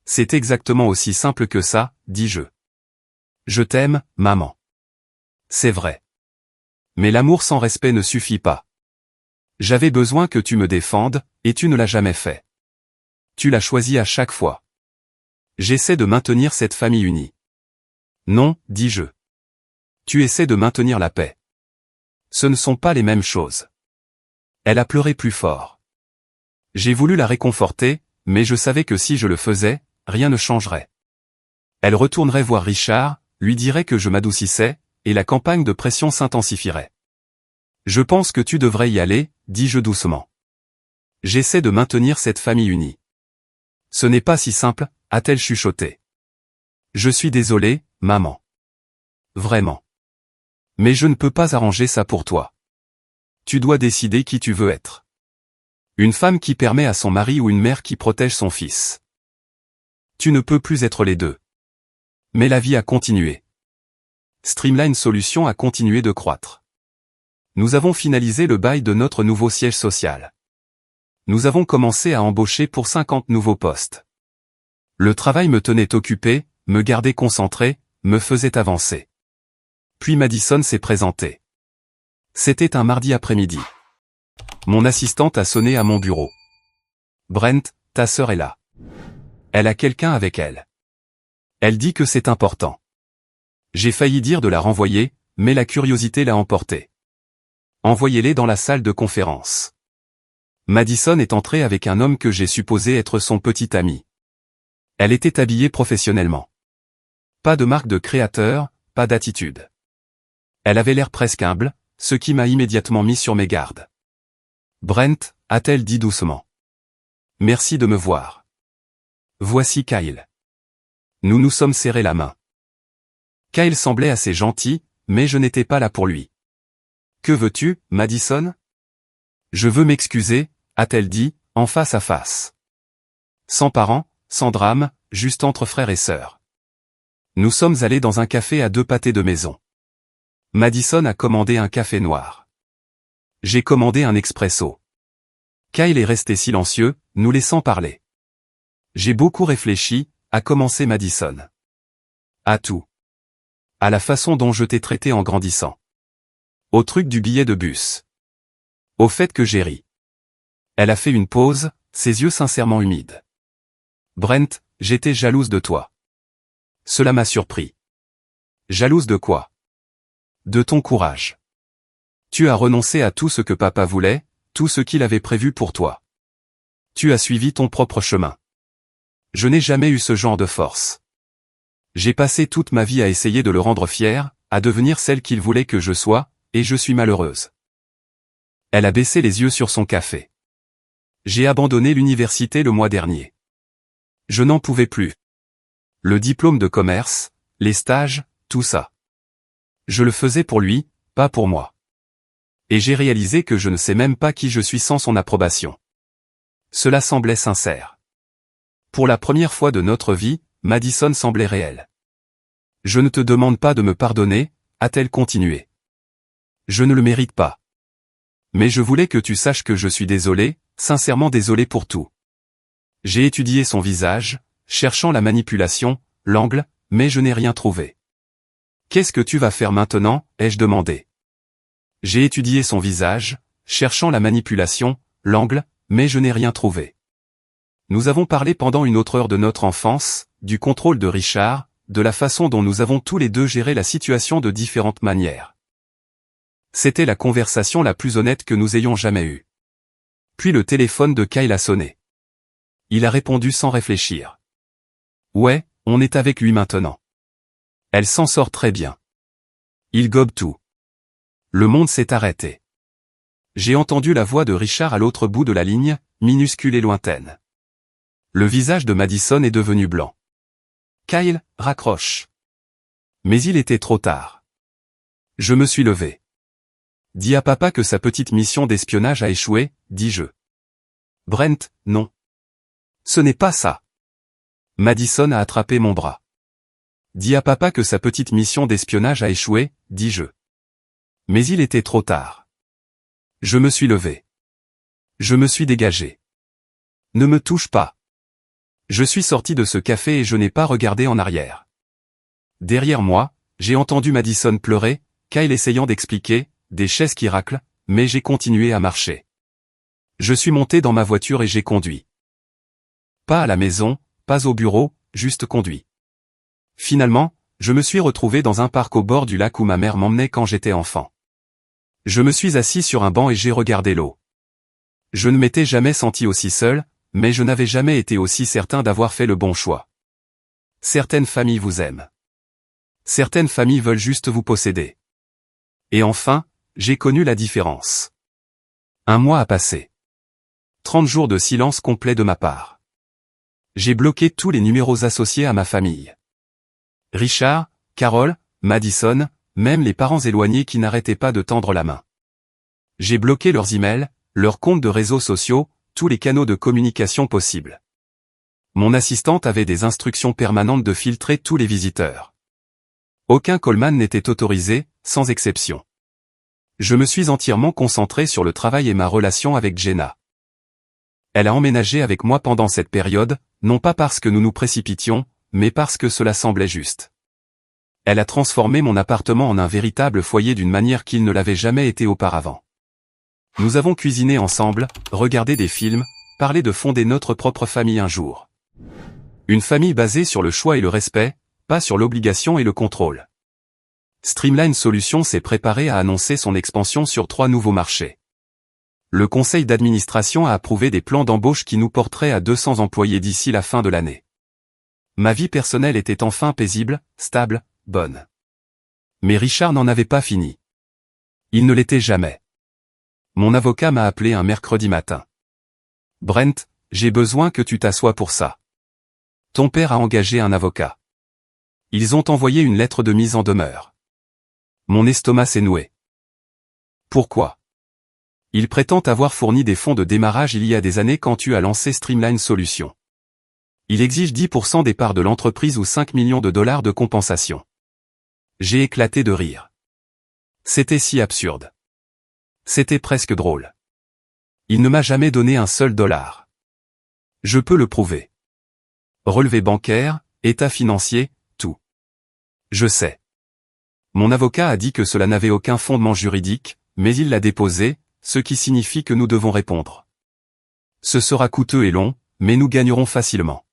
C'est exactement aussi simple que ça, dis-je. Je t'aime, maman. C'est vrai. Mais l'amour sans respect ne suffit pas. J'avais besoin que tu me défendes, et tu ne l'as jamais fait. Tu l'as choisi à chaque fois. J'essaie de maintenir cette famille unie. Non, dis-je. Tu essaies de maintenir la paix. Ce ne sont pas les mêmes choses. Elle a pleuré plus fort. J'ai voulu la réconforter, mais je savais que si je le faisais, rien ne changerait. Elle retournerait voir Richard, lui dirait que je m'adoucissais, et la campagne de pression s'intensifierait. Je pense que tu devrais y aller, dis-je doucement. J'essaie de maintenir cette famille unie. Ce n'est pas si simple, a-t-elle chuchoté. Je suis désolé, maman. Vraiment. Mais je ne peux pas arranger ça pour toi. Tu dois décider qui tu veux être. Une femme qui permet à son mari ou une mère qui protège son fils. Tu ne peux plus être les deux. Mais la vie a continué. Streamline Solutions a continué de croître. Nous avons finalisé le bail de notre nouveau siège social. Nous avons commencé à embaucher pour 50 nouveaux postes. Le travail me tenait occupé, me gardait concentré, me faisait avancer. Puis Madison s'est présentée. C'était un mardi après-midi. Mon assistante a sonné à mon bureau. Brent, ta sœur est là. Elle a quelqu'un avec elle. Elle dit que c'est important. J'ai failli dire de la renvoyer, mais la curiosité l'a emporté. Envoyez-les dans la salle de conférence. Madison est entrée avec un homme que j'ai supposé être son petit ami. Elle était habillée professionnellement. Pas de marque de créateur, pas d'attitude. Elle avait l'air presque humble, ce qui m'a immédiatement mis sur mes gardes. Brent, a-t-elle dit doucement. Merci de me voir. Voici Kyle. Nous nous sommes serrés la main. Kyle semblait assez gentil, mais je n'étais pas là pour lui. Que veux-tu, Madison? Je veux m'excuser, a-t-elle dit, en face à face. Sans parents, sans drame, juste entre frères et sœurs. Nous sommes allés dans un café à 2 pâtés de maison. Madison a commandé un café noir. J'ai commandé un expresso. Kyle est resté silencieux, nous laissant parler. J'ai beaucoup réfléchi, a commencé Madison. À tout. À la façon dont je t'ai traité en grandissant. Au truc du billet de bus. Au fait que j'ai ri. Elle a fait une pause, ses yeux sincèrement humides. Brent, j'étais jalouse de toi. Cela m'a surpris. Jalouse de quoi? De ton courage. Tu as renoncé à tout ce que papa voulait, tout ce qu'il avait prévu pour toi. Tu as suivi ton propre chemin. Je n'ai jamais eu ce genre de force. J'ai passé toute ma vie à essayer de le rendre fier, à devenir celle qu'il voulait que je sois, et je suis malheureuse. Elle a baissé les yeux sur son café. J'ai abandonné l'université le mois dernier. Je n'en pouvais plus. Le diplôme de commerce, les stages, tout ça. Je le faisais pour lui, pas pour moi. Et j'ai réalisé que je ne sais même pas qui je suis sans son approbation. Cela semblait sincère. Pour la première fois de notre vie, Madison semblait réelle. Je ne te demande pas de me pardonner, a-t-elle continué. Je ne le mérite pas. Mais je voulais que tu saches que je suis désolé, sincèrement désolé pour tout. J'ai étudié son visage, cherchant la manipulation, l'angle, mais je n'ai rien trouvé. Qu'est-ce que tu vas faire maintenant, ai-je demandé. J'ai étudié son visage, cherchant la manipulation, l'angle, mais je n'ai rien trouvé. Nous avons parlé pendant une autre heure de notre enfance, du contrôle de Richard, de la façon dont nous avons tous les deux géré la situation de différentes manières. C'était la conversation la plus honnête que nous ayons jamais eue. Puis le téléphone de Kyle a sonné. Il a répondu sans réfléchir. Ouais, on est avec lui maintenant. Elle s'en sort très bien. Il gobe tout. Le monde s'est arrêté. J'ai entendu la voix de Richard à l'autre bout de la ligne, minuscule et lointaine. Le visage de Madison est devenu blanc. Kyle, raccroche. Mais il était trop tard. Je me suis levé. Dis à papa que sa petite mission d'espionnage a échoué, dis-je. Brent, non. Ce n'est pas ça. Madison a attrapé mon bras. Dis à papa que sa petite mission d'espionnage a échoué, dis-je. Mais il était trop tard. Je me suis levé. Je me suis dégagé. Ne me touche pas. Je suis sorti de ce café et je n'ai pas regardé en arrière. Derrière moi, j'ai entendu Madison pleurer, Kyle essayant d'expliquer, des chaises qui raclent, mais j'ai continué à marcher. Je suis monté dans ma voiture et j'ai conduit. Pas à la maison, pas au bureau, juste conduit. Finalement, je me suis retrouvé dans un parc au bord du lac où ma mère m'emmenait quand j'étais enfant. Je me suis assis sur un banc et j'ai regardé l'eau. Je ne m'étais jamais senti aussi seul, mais je n'avais jamais été aussi certain d'avoir fait le bon choix. Certaines familles vous aiment. Certaines familles veulent juste vous posséder. Et enfin, j'ai connu la différence. 1 mois a passé. 30 jours de silence complet de ma part. J'ai bloqué tous les numéros associés à ma famille. Richard, Carol, Madison, même les parents éloignés qui n'arrêtaient pas de tendre la main. J'ai bloqué leurs emails, leurs comptes de réseaux sociaux, tous les canaux de communication possibles. Mon assistante avait des instructions permanentes de filtrer tous les visiteurs. Aucun callman n'était autorisé, sans exception. Je me suis entièrement concentré sur le travail et ma relation avec Jenna. Elle a emménagé avec moi pendant cette période, non pas parce que nous nous précipitions, mais parce que cela semblait juste. Elle a transformé mon appartement en un véritable foyer d'une manière qu'il ne l'avait jamais été auparavant. Nous avons cuisiné ensemble, regardé des films, parlé de fonder notre propre famille un jour. Une famille basée sur le choix et le respect, pas sur l'obligation et le contrôle. Streamline Solutions s'est préparé à annoncer son expansion sur 3 nouveaux marchés. Le conseil d'administration a approuvé des plans d'embauche qui nous porteraient à 200 employés d'ici la fin de l'année. Ma vie personnelle était enfin paisible, stable, bonne. Mais Richard n'en avait pas fini. Il ne l'était jamais. Mon avocat m'a appelé un mercredi matin. « Brent, j'ai besoin que tu t'assoies pour ça. Ton père a engagé un avocat. Ils ont envoyé une lettre de mise en demeure. » Mon estomac s'est noué. Pourquoi? Il prétend avoir fourni des fonds de démarrage il y a des années quand tu as lancé Streamline Solutions. Il exige 10% des parts de l'entreprise ou 5 millions de dollars de compensation. J'ai éclaté de rire. C'était si absurde. C'était presque drôle. Il ne m'a jamais donné un seul dollar. Je peux le prouver. Relevé bancaire, état financier, tout. Je sais. Mon avocat a dit que cela n'avait aucun fondement juridique, mais il l'a déposé, ce qui signifie que nous devons répondre. Ce sera coûteux et long, mais nous gagnerons facilement.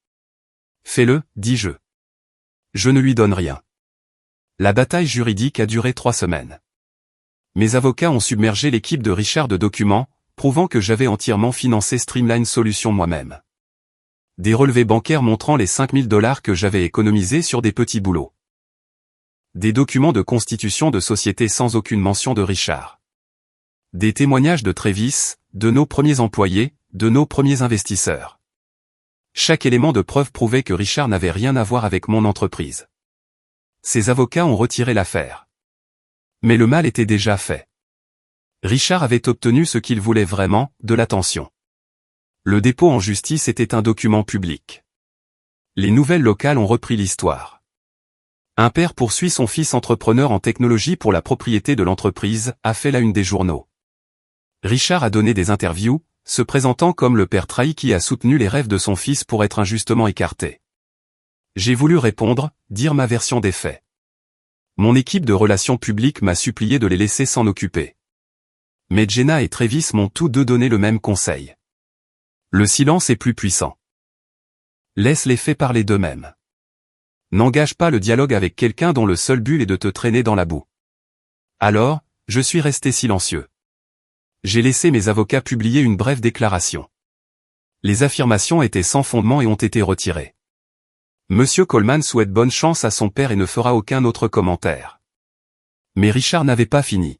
Fais-le, dis-je. Je ne lui donne rien. La bataille juridique a duré 3 semaines. Mes avocats ont submergé l'équipe de Richard de documents, prouvant que j'avais entièrement financé Streamline Solutions moi-même. Des relevés bancaires montrant les 5 000 $ que j'avais économisés sur des petits boulots. Des documents de constitution de société sans aucune mention de Richard. Des témoignages de Travis, de nos premiers employés, de nos premiers investisseurs. Chaque élément de preuve prouvait que Richard n'avait rien à voir avec mon entreprise. Ses avocats ont retiré l'affaire. Mais le mal était déjà fait. Richard avait obtenu ce qu'il voulait vraiment, de l'attention. Le dépôt en justice était un document public. Les nouvelles locales ont repris l'histoire. Un père poursuit son fils entrepreneur en technologie pour la propriété de l'entreprise, a fait la une des journaux. Richard a donné des interviews, se présentant comme le père trahi qui a soutenu les rêves de son fils pour être injustement écarté. J'ai voulu répondre, dire ma version des faits. Mon équipe de relations publiques m'a supplié de les laisser s'en occuper. Mais Jenna et Travis m'ont tous deux donné le même conseil. Le silence est plus puissant. Laisse les faits parler d'eux-mêmes. N'engage pas le dialogue avec quelqu'un dont le seul but est de te traîner dans la boue. Alors, je suis resté silencieux. J'ai laissé mes avocats publier une brève déclaration. Les affirmations étaient sans fondement et ont été retirées. Monsieur Coleman souhaite bonne chance à son père et ne fera aucun autre commentaire. Mais Richard n'avait pas fini.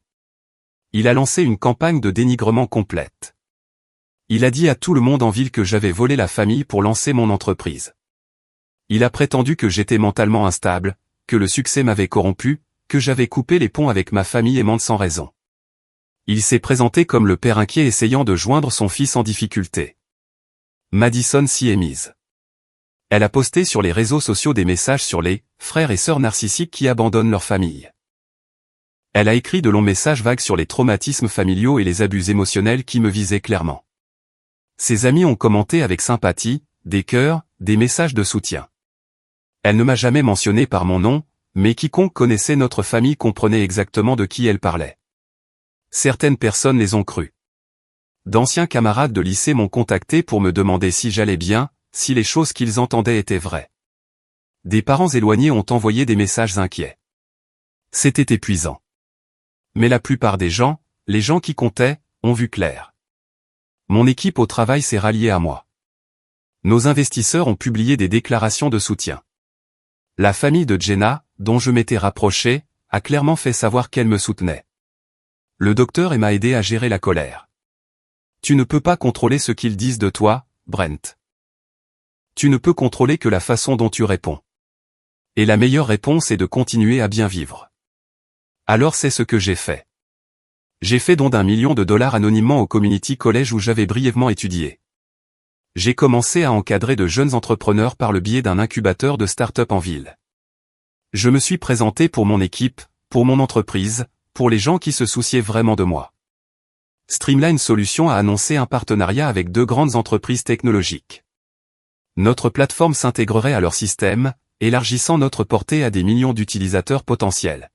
Il a lancé une campagne de dénigrement complète. Il a dit à tout le monde en ville que j'avais volé la famille pour lancer mon entreprise. Il a prétendu que j'étais mentalement instable, que le succès m'avait corrompu, que j'avais coupé les ponts avec ma famille aimante sans raison. Il s'est présenté comme le père inquiet essayant de joindre son fils en difficulté. Madison s'y est mise. Elle a posté sur les réseaux sociaux des messages sur les frères et sœurs narcissiques qui abandonnent leur famille. Elle a écrit de longs messages vagues sur les traumatismes familiaux et les abus émotionnels qui me visaient clairement. Ses amis ont commenté avec sympathie, des cœurs, des messages de soutien. Elle ne m'a jamais mentionné par mon nom, mais quiconque connaissait notre famille comprenait exactement de qui elle parlait. Certaines personnes les ont crues. D'anciens camarades de lycée m'ont contacté pour me demander si j'allais bien, si les choses qu'ils entendaient étaient vraies. Des parents éloignés ont envoyé des messages inquiets. C'était épuisant. Mais la plupart des gens, les gens qui comptaient, ont vu clair. Mon équipe au travail s'est ralliée à moi. Nos investisseurs ont publié des déclarations de soutien. La famille de Jenna, dont je m'étais rapproché, a clairement fait savoir qu'elle me soutenait. Le docteur m'a aidé à gérer la colère. Tu ne peux pas contrôler ce qu'ils disent de toi, Brent. Tu ne peux contrôler que la façon dont tu réponds. Et la meilleure réponse est de continuer à bien vivre. Alors c'est ce que j'ai fait. J'ai fait don d'1 million de dollars anonymement au Community College où j'avais brièvement étudié. J'ai commencé à encadrer de jeunes entrepreneurs par le biais d'un incubateur de start-up en ville. Je me suis présenté pour mon équipe, pour mon entreprise, pour les gens qui se souciaient vraiment de moi. Streamline Solutions a annoncé un partenariat avec 2 grandes entreprises technologiques. Notre plateforme s'intégrerait à leur système, élargissant notre portée à des millions d'utilisateurs potentiels.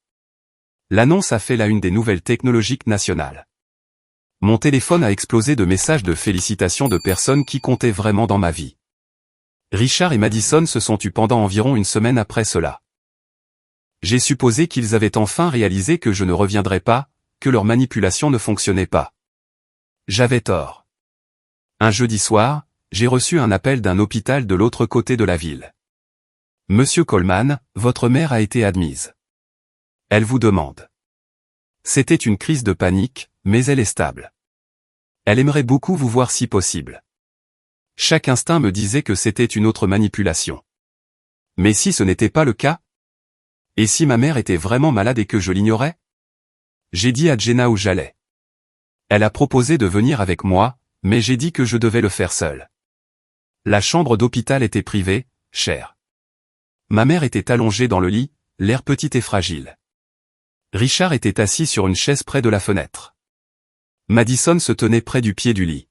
L'annonce a fait la une des nouvelles technologiques nationales. Mon téléphone a explosé de messages de félicitations de personnes qui comptaient vraiment dans ma vie. Richard et Madison se sont tus pendant environ une semaine après cela. J'ai supposé qu'ils avaient enfin réalisé que je ne reviendrais pas, que leur manipulation ne fonctionnait pas. J'avais tort. Un jeudi soir, j'ai reçu un appel d'un hôpital de l'autre côté de la ville. Monsieur Coleman, votre mère a été admise. Elle vous demande. C'était une crise de panique, mais elle est stable. Elle aimerait beaucoup vous voir si possible. Chaque instinct me disait que c'était une autre manipulation. Mais si ce n'était pas le cas? Et si ma mère était vraiment malade et que je l'ignorais? J'ai dit à Jenna où j'allais. Elle a proposé de venir avec moi, mais j'ai dit que je devais le faire seul. La chambre d'hôpital était privée, chère. Ma mère était allongée dans le lit, l'air petit et fragile. Richard était assis sur une chaise près de la fenêtre. Madison se tenait près du pied du lit.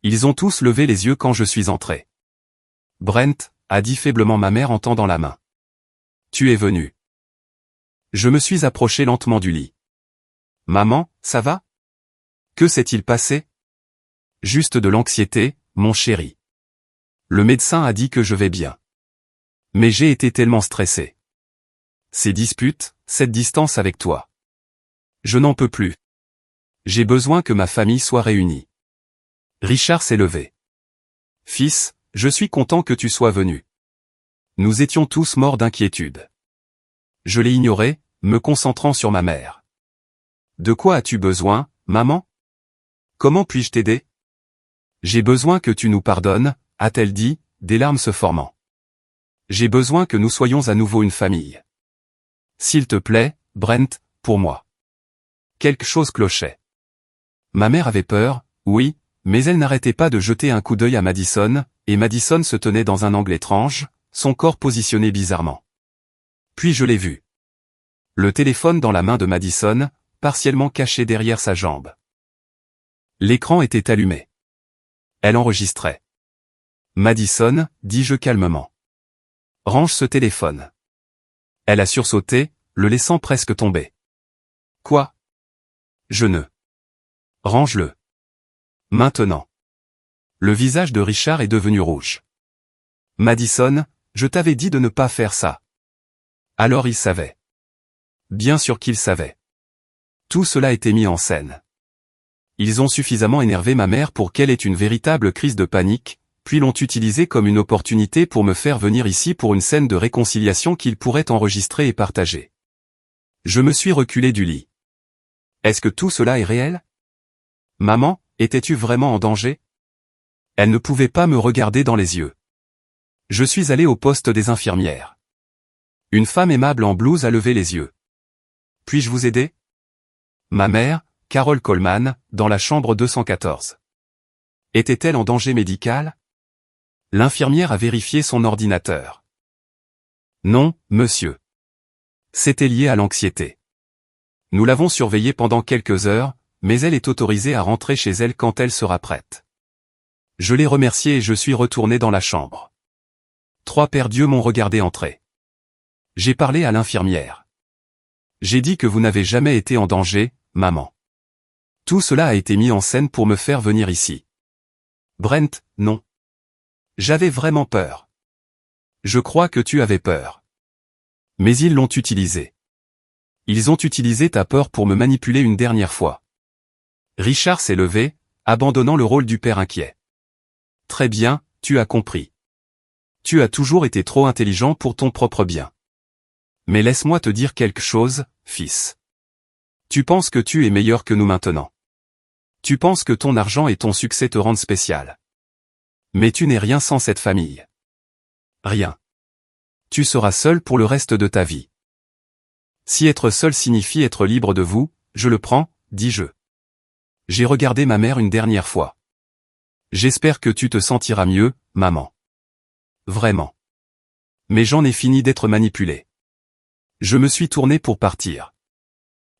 Ils ont tous levé les yeux quand je suis entré. Brent, a dit faiblement ma mère en tendant la main. Tu es venu. Je me suis approché lentement du lit. Maman, ça va? Que s'est-il passé? Juste de l'anxiété, mon chéri. Le médecin a dit que je vais bien. Mais j'ai été tellement stressé. Ces disputes, cette distance avec toi. Je n'en peux plus. J'ai besoin que ma famille soit réunie. Richard s'est levé. Fils, je suis content que tu sois venu. Nous étions tous morts d'inquiétude. Je l'ai ignoré, me concentrant sur ma mère. De quoi as-tu besoin, maman? Comment puis-je t'aider? J'ai besoin que tu nous pardonnes, a-t-elle dit, des larmes se formant. J'ai besoin que nous soyons à nouveau une famille. S'il te plaît, Brent, pour moi. Quelque chose clochait. Ma mère avait peur, oui, mais elle n'arrêtait pas de jeter un coup d'œil à Madison, et Madison se tenait dans un angle étrange, son corps positionné bizarrement. Puis je l'ai vu. Le téléphone dans la main de Madison, partiellement caché derrière sa jambe. L'écran était allumé. Elle enregistrait. Madison, dis-je calmement. Range ce téléphone. Elle a sursauté, le laissant presque tomber. Quoi? Je ne. Range-le. Maintenant. Le visage de Richard est devenu rouge. Madison, je t'avais dit de ne pas faire ça. Alors il savait. Bien sûr qu'il savait. Tout cela était mis en scène. Ils ont suffisamment énervé ma mère pour qu'elle ait une véritable crise de panique, puis l'ont utilisé comme une opportunité pour me faire venir ici pour une scène de réconciliation qu'ils pourraient enregistrer et partager. Je me suis reculé du lit. Est-ce que tout cela est réel? Maman, étais-tu vraiment en danger? Elle ne pouvait pas me regarder dans les yeux. Je suis allé au poste des infirmières. Une femme aimable en blouse a levé les yeux. Puis-je vous aider? Ma mère, Carol Coleman, dans la chambre 214. Était-elle en danger médical? L'infirmière a vérifié son ordinateur. Non, monsieur. C'était lié à l'anxiété. Nous l'avons surveillée pendant quelques heures, mais elle est autorisée à rentrer chez elle quand elle sera prête. Je l'ai remerciée et je suis retourné dans la chambre. 3 pères Dieu m'ont regardé entrer. J'ai parlé à l'infirmière. J'ai dit que vous n'avez jamais été en danger, maman. Tout cela a été mis en scène pour me faire venir ici. Brent, non. J'avais vraiment peur. Je crois que tu avais peur. Mais ils l'ont utilisé. Ils ont utilisé ta peur pour me manipuler une dernière fois. Richard s'est levé, abandonnant le rôle du père inquiet. Très bien, tu as compris. Tu as toujours été trop intelligent pour ton propre bien. Mais laisse-moi te dire quelque chose, fils. Tu penses que tu es meilleur que nous maintenant. Tu penses que ton argent et ton succès te rendent spécial. Mais tu n'es rien sans cette famille. Rien. Tu seras seul pour le reste de ta vie. Si être seul signifie être libre de vous, je le prends, dis-je. J'ai regardé ma mère une dernière fois. J'espère que tu te sentiras mieux, maman. Vraiment. Mais j'en ai fini d'être manipulé. Je me suis tourné pour partir.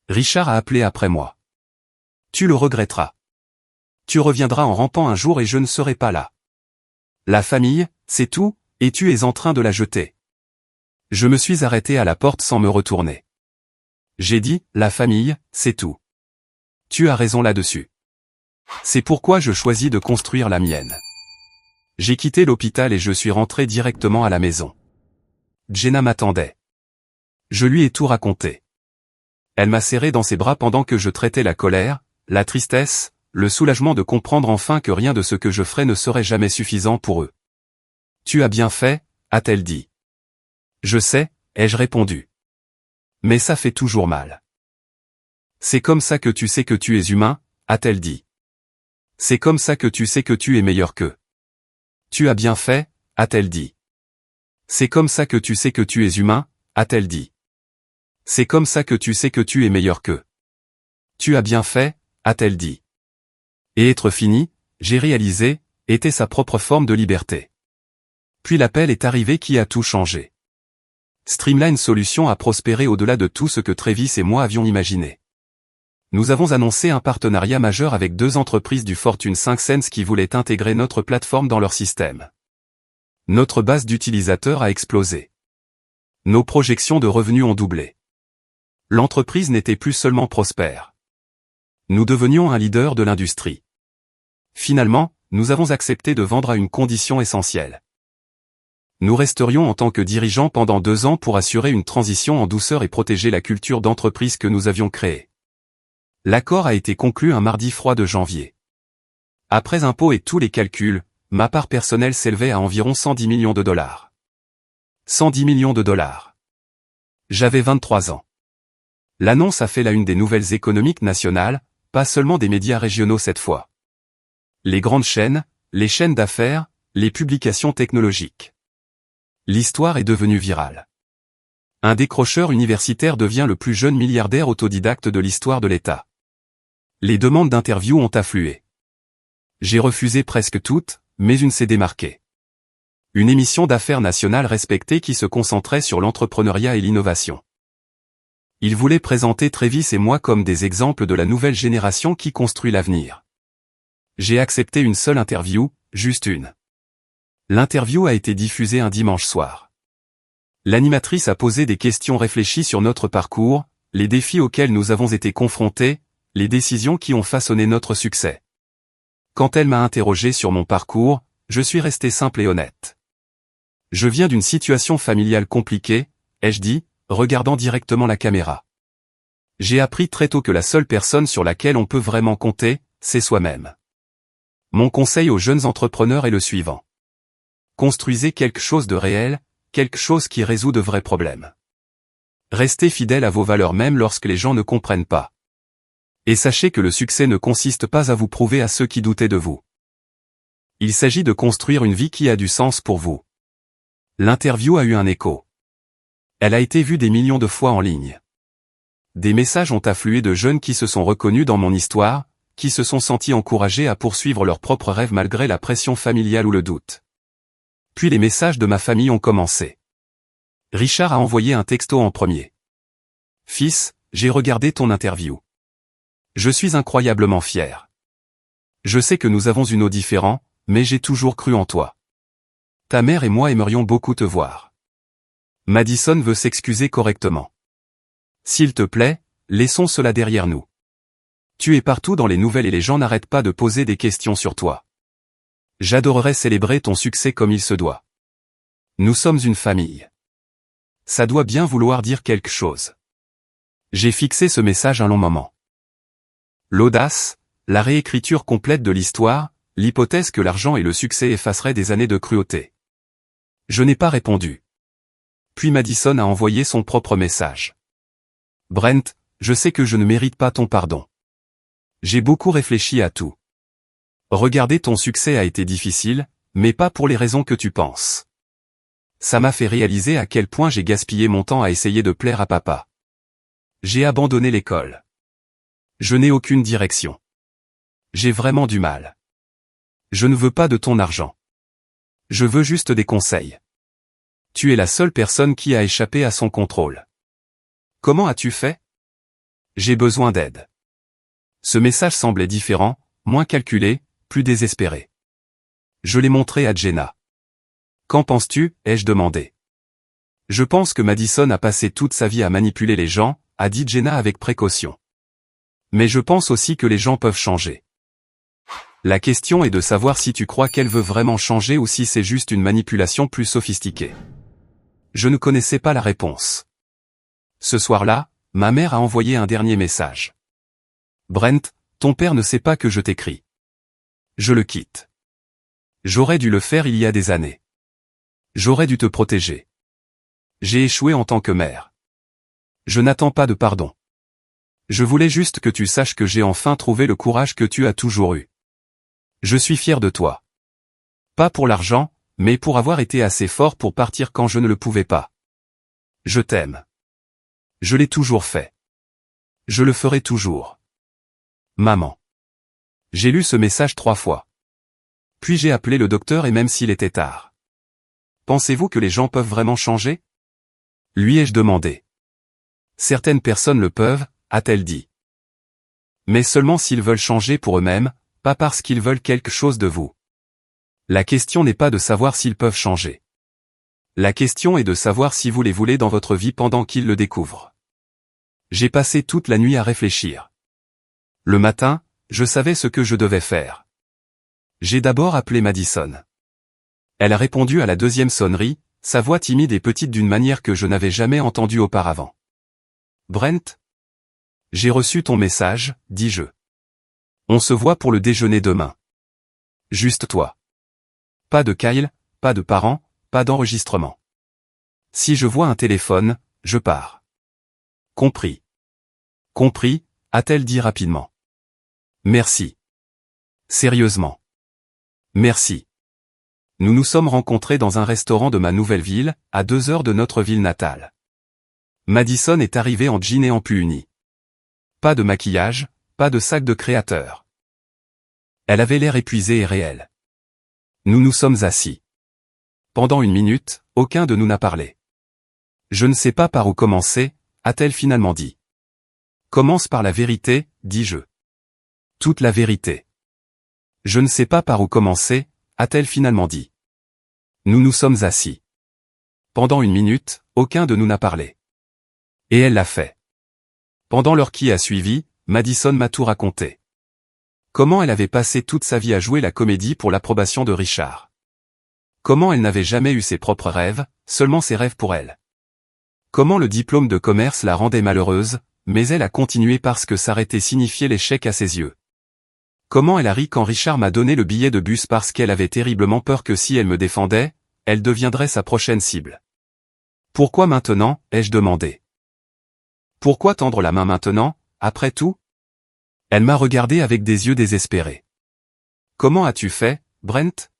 Richard a appelé après moi. Tu le regretteras. Tu reviendras en rampant un jour et je ne serai pas là. La famille, c'est tout, et tu es en train de la jeter. Je me suis arrêté à la porte sans me retourner. J'ai dit, la famille, c'est tout. Tu as raison là-dessus. C'est pourquoi je choisis de construire la mienne. J'ai quitté l'hôpital et je suis rentré directement à la maison. Jenna m'attendait. Je lui ai tout raconté. Elle m'a serré dans ses bras pendant que je traitais la colère, la tristesse, le soulagement de comprendre enfin que rien de ce que je ferais ne serait jamais suffisant pour eux. Tu as bien fait, a-t-elle dit. Je sais, ai-je répondu. Mais ça fait toujours mal. C'est comme ça que tu sais que tu es humain, a-t-elle dit. C'est comme ça que tu sais que tu es meilleur qu'eux. Tu as bien fait, a-t-elle dit. C'est comme ça que tu sais que tu es humain, a-t-elle dit. C'est comme ça que tu sais que tu es meilleur qu'eux. Tu as bien fait, a-t-elle dit. Et être fini, j'ai réalisé, était sa propre forme de liberté. Puis l'appel est arrivé qui a tout changé. Streamline Solutions a prospéré au-delà de tout ce que Travis et moi avions imaginé. Nous avons annoncé un partenariat majeur avec 2 entreprises du Fortune 500 qui voulaient intégrer notre plateforme dans leur système. Notre base d'utilisateurs a explosé. Nos projections de revenus ont doublé. L'entreprise n'était plus seulement prospère. Nous devenions un leader de l'industrie. Finalement, nous avons accepté de vendre à une condition essentielle. Nous resterions en tant que dirigeants pendant 2 ans pour assurer une transition en douceur et protéger la culture d'entreprise que nous avions créée. L'accord a été conclu un mardi froid de janvier. Après impôts et tous les calculs, ma part personnelle s'élevait à environ 110 millions de dollars. 110 millions de dollars. J'avais 23 ans. L'annonce a fait la une des nouvelles économiques nationales, pas seulement des médias régionaux cette fois. Les grandes chaînes, les chaînes d'affaires, les publications technologiques. L'histoire est devenue virale. Un décrocheur universitaire devient le plus jeune milliardaire autodidacte de l'histoire de l'État. Les demandes d'interview ont afflué. J'ai refusé presque toutes, mais une s'est démarquée. Une émission d'affaires nationale respectée qui se concentrait sur l'entrepreneuriat et l'innovation. Il voulait présenter Travis et moi comme des exemples de la nouvelle génération qui construit l'avenir. J'ai accepté une seule interview, juste une. L'interview a été diffusée un dimanche soir. L'animatrice a posé des questions réfléchies sur notre parcours, les défis auxquels nous avons été confrontés, les décisions qui ont façonné notre succès. Quand elle m'a interrogé sur mon parcours, je suis resté simple et honnête. Je viens d'une situation familiale compliquée, ai-je dit, regardant directement la caméra. J'ai appris très tôt que la seule personne sur laquelle on peut vraiment compter, c'est soi-même. Mon conseil aux jeunes entrepreneurs est le suivant. Construisez quelque chose de réel, quelque chose qui résout de vrais problèmes. Restez fidèle à vos valeurs même lorsque les gens ne comprennent pas. Et sachez que le succès ne consiste pas à vous prouver à ceux qui doutaient de vous. Il s'agit de construire une vie qui a du sens pour vous. L'interview a eu un écho. Elle a été vue des millions de fois en ligne. Des messages ont afflué de jeunes qui se sont reconnus dans mon histoire, qui se sont sentis encouragés à poursuivre leurs propres rêves malgré la pression familiale ou le doute. Puis les messages de ma famille ont commencé. Richard a envoyé un texto en premier. « Fils, j'ai regardé ton interview. Je suis incroyablement fier. Je sais que nous avons une eau différente, mais j'ai toujours cru en toi. Ta mère et moi aimerions beaucoup te voir. Madison veut s'excuser correctement. S'il te plaît, laissons cela derrière nous. Tu es partout dans les nouvelles et les gens n'arrêtent pas de poser des questions sur toi. J'adorerais célébrer ton succès comme il se doit. Nous sommes une famille. Ça doit bien vouloir dire quelque chose. » J'ai fixé ce message un long moment. L'audace, la réécriture complète de l'histoire, l'hypothèse que l'argent et le succès effaceraient des années de cruauté. Je n'ai pas répondu. Puis Madison a envoyé son propre message. « Brent, je sais que je ne mérite pas ton pardon. J'ai beaucoup réfléchi à tout. Regarder ton succès a été difficile, mais pas pour les raisons que tu penses. Ça m'a fait réaliser à quel point j'ai gaspillé mon temps à essayer de plaire à papa. J'ai abandonné l'école. Je n'ai aucune direction. J'ai vraiment du mal. Je ne veux pas de ton argent. Je veux juste des conseils. Tu es la seule personne qui a échappé à son contrôle. Comment as-tu fait? J'ai besoin d'aide. » Ce message semblait différent, moins calculé, plus désespéré. Je l'ai montré à Jenna. « Qu'en penses-tu » ai-je demandé. Je pense que Madison a passé toute sa vie à manipuler les gens, a dit Jenna avec précaution. Mais je pense aussi que les gens peuvent changer. La question est de savoir si tu crois qu'elle veut vraiment changer ou si c'est juste une manipulation plus sophistiquée. Je ne connaissais pas la réponse. Ce soir-là, ma mère a envoyé un dernier message. Brent, ton père ne sait pas que je t'écris. Je le quitte. J'aurais dû le faire il y a des années. J'aurais dû te protéger. J'ai échoué en tant que mère. Je n'attends pas de pardon. Je voulais juste que tu saches que j'ai enfin trouvé le courage que tu as toujours eu. Je suis fier de toi. Pas pour l'argent, mais pour avoir été assez fort pour partir quand je ne le pouvais pas. Je t'aime. Je l'ai toujours fait. Je le ferai toujours. Maman. J'ai lu ce message 3 fois. Puis j'ai appelé le docteur et même s'il était tard. Pensez-vous que les gens peuvent vraiment changer? Lui ai-je demandé. Certaines personnes le peuvent, a-t-elle dit. Mais seulement s'ils veulent changer pour eux-mêmes, pas parce qu'ils veulent quelque chose de vous. La question n'est pas de savoir s'ils peuvent changer. La question est de savoir si vous les voulez dans votre vie pendant qu'ils le découvrent. J'ai passé toute la nuit à réfléchir. Le matin, je savais ce que je devais faire. J'ai d'abord appelé Madison. Elle a répondu à la deuxième sonnerie, sa voix timide et petite d'une manière que je n'avais jamais entendue auparavant. Brent? J'ai reçu ton message, dis-je. On se voit pour le déjeuner demain. Juste toi. Pas de Kyle, pas de parents, pas d'enregistrement. Si je vois un téléphone, je pars. Compris. Compris, a-t-elle dit rapidement. Merci. Sérieusement. Merci. Nous nous sommes rencontrés dans un restaurant de ma nouvelle ville, à 2 heures de notre ville natale. Madison est arrivée en jean et en pull uni. Pas de maquillage, pas de sac de créateur. Elle avait l'air épuisée et réelle. Nous nous sommes assis. Pendant 1 minute, aucun de nous n'a parlé. Je ne sais pas par où commencer, a-t-elle finalement dit. Commence par la vérité, dis-je. Toute la vérité. Je ne sais pas par où commencer, a-t-elle finalement dit. Nous nous sommes assis. Pendant 1 minute, aucun de nous n'a parlé. Et elle l'a fait. Pendant l'heure qui a suivi, Madison m'a tout raconté. Comment elle avait passé toute sa vie à jouer la comédie pour l'approbation de Richard. Comment elle n'avait jamais eu ses propres rêves, seulement ses rêves pour elle. Comment le diplôme de commerce la rendait malheureuse, mais elle a continué parce que s'arrêter signifiait l'échec à ses yeux. Comment elle a ri quand Richard m'a donné le billet de bus parce qu'elle avait terriblement peur que si elle me défendait, elle deviendrait sa prochaine cible. Pourquoi maintenant, ai-je demandé. Pourquoi tendre la main maintenant, après tout? Elle m'a regardé avec des yeux désespérés. Comment as-tu fait, Brent?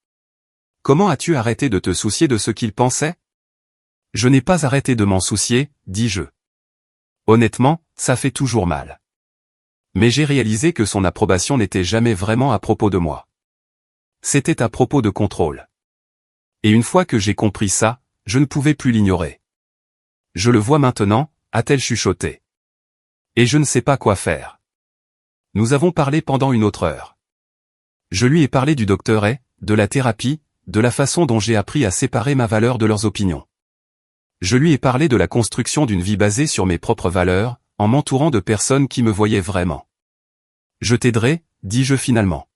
Comment as-tu arrêté de te soucier de ce qu'il pensait? Je n'ai pas arrêté de m'en soucier, dis-je. Honnêtement, ça fait toujours mal. Mais j'ai réalisé que son approbation n'était jamais vraiment à propos de moi. C'était à propos de contrôle. Et une fois que j'ai compris ça, je ne pouvais plus l'ignorer. Je le vois maintenant, a-t-elle chuchoté. Et je ne sais pas quoi faire. Nous avons parlé pendant 1 autre heure. Je lui ai parlé du docteur et, de la thérapie, de la façon dont j'ai appris à séparer ma valeur de leurs opinions. Je lui ai parlé de la construction d'une vie basée sur mes propres valeurs, en m'entourant de personnes qui me voyaient vraiment. Je t'aiderai, dis-je finalement.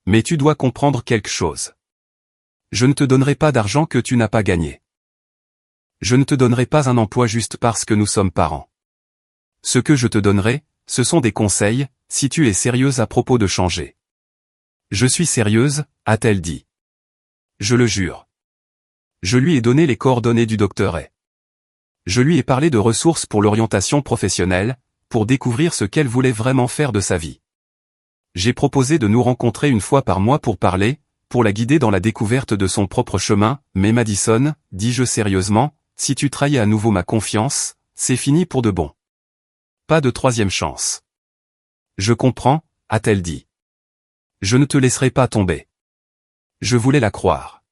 Mais tu dois comprendre quelque chose. Je ne te donnerai pas d'argent que tu n'as pas gagné. Je ne te donnerai pas un emploi juste parce que nous sommes parents. Ce que je te donnerai, ce sont des conseils, si tu es sérieuse à propos de changer. Je suis sérieuse, a-t-elle dit. Je le jure. Je lui ai donné les coordonnées du docteur et. Je lui ai parlé de ressources pour l'orientation professionnelle, pour découvrir ce qu'elle voulait vraiment faire de sa vie. J'ai proposé de nous rencontrer 1 fois par mois pour parler, pour la guider dans la découverte de son propre chemin, mais Madison, dis-je sérieusement, si tu trahis à nouveau ma confiance, c'est fini pour de bon. Pas de 3e chance. Je comprends, a-t-elle dit. Je ne te laisserai pas tomber. Je voulais la croire.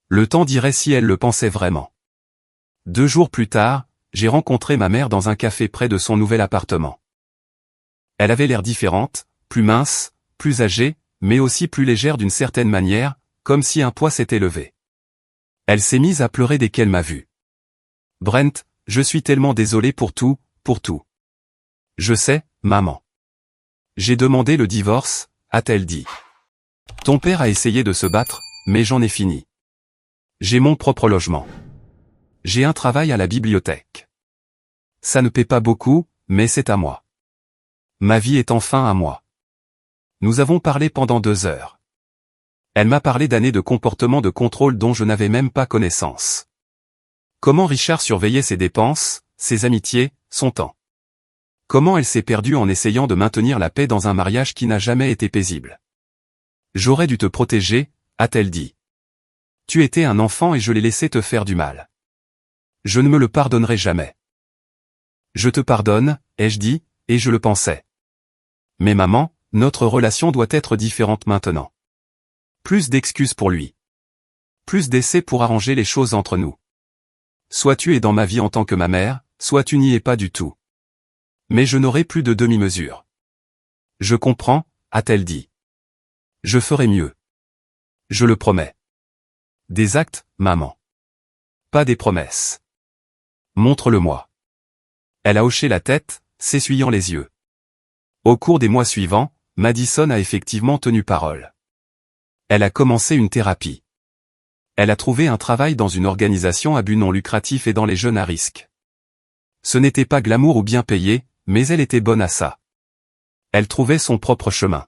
Le temps dirait si elle le pensait vraiment. 2 jours plus tard, j'ai rencontré ma mère dans un café près de son nouvel appartement. Elle avait l'air différente, plus mince, plus âgée, mais aussi plus légère d'une certaine manière, comme si un poids s'était levé. Elle s'est mise à pleurer dès qu'elle m'a vu. Brent, je suis tellement désolé pour tout, pour tout. Je sais, maman. J'ai demandé le divorce, a-t-elle dit. Ton père a essayé de se battre, mais j'en ai fini. J'ai mon propre logement. J'ai un travail à la bibliothèque. Ça ne paie pas beaucoup, mais c'est à moi. Ma vie est enfin à moi. Nous avons parlé pendant 2 heures. Elle m'a parlé d'années de comportements de contrôle dont je n'avais même pas connaissance. Comment Richard surveillait ses dépenses, ses amitiés, son temps. Comment elle s'est perdue en essayant de maintenir la paix dans un mariage qui n'a jamais été paisible. J'aurais dû te protéger, a-t-elle dit. Tu étais un enfant et je l'ai laissé te faire du mal. Je ne me le pardonnerai jamais. Je te pardonne, ai-je dit, et je le pensais. Mais maman, notre relation doit être différente maintenant. Plus d'excuses pour lui. Plus d'essais pour arranger les choses entre nous. Soit tu es dans ma vie en tant que ma mère, soit tu n'y es pas du tout. Mais je n'aurai plus de demi-mesure. Je comprends, a-t-elle dit. Je ferai mieux. Je le promets. Des actes, maman. Pas des promesses. Montre-le-moi. Elle a hoché la tête, s'essuyant les yeux. Au cours des mois suivants, Madison a effectivement tenu parole. Elle a commencé une thérapie. Elle a trouvé un travail dans une organisation à but non lucratif et dans les jeunes à risque. Ce n'était pas glamour ou bien payé, mais elle était bonne à ça. Elle trouvait son propre chemin.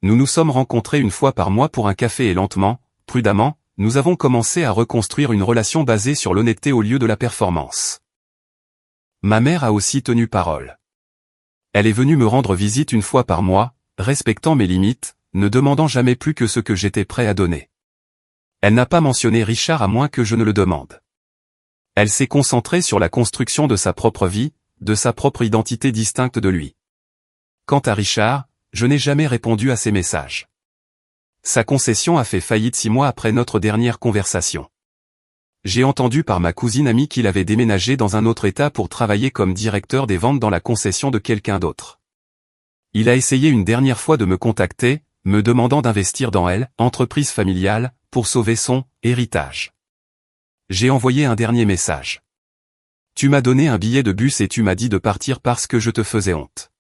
Nous nous sommes rencontrés une fois par mois pour un café et lentement, prudemment, nous avons commencé à reconstruire une relation basée sur l'honnêteté au lieu de la performance. Ma mère a aussi tenu parole. Elle est venue me rendre visite une fois par mois, respectant mes limites, ne demandant jamais plus que ce que j'étais prêt à donner. Elle n'a pas mentionné Richard à moins que je ne le demande. Elle s'est concentrée sur la construction de sa propre vie, de sa propre identité distincte de lui. Quant à Richard, je n'ai jamais répondu à ses messages. Sa concession a fait faillite 6 mois après notre dernière conversation. J'ai entendu par ma cousine amie qu'il avait déménagé dans un autre état pour travailler comme directeur des ventes dans la concession de quelqu'un d'autre. Il a essayé une dernière fois de me contacter, me demandant d'investir dans elle, entreprise familiale, pour sauver son héritage. J'ai envoyé un dernier message. Tu m'as donné un billet de bus et tu m'as dit de partir parce que je te faisais honte.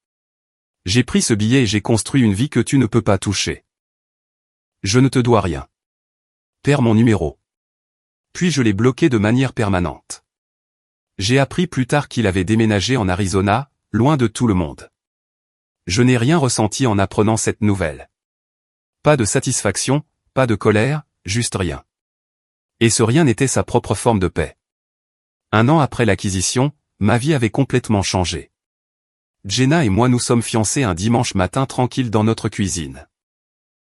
J'ai pris ce billet et j'ai construit une vie que tu ne peux pas toucher. Je ne te dois rien. Perds mon numéro. Puis je l'ai bloqué de manière permanente. J'ai appris plus tard qu'il avait déménagé en Arizona, loin de tout le monde. Je n'ai rien ressenti en apprenant cette nouvelle. Pas de satisfaction, pas de colère, juste rien. Et ce rien n'était sa propre forme de paix. 1 an après l'acquisition, ma vie avait complètement changé. Jenna et moi nous sommes fiancés un dimanche matin tranquille dans notre cuisine.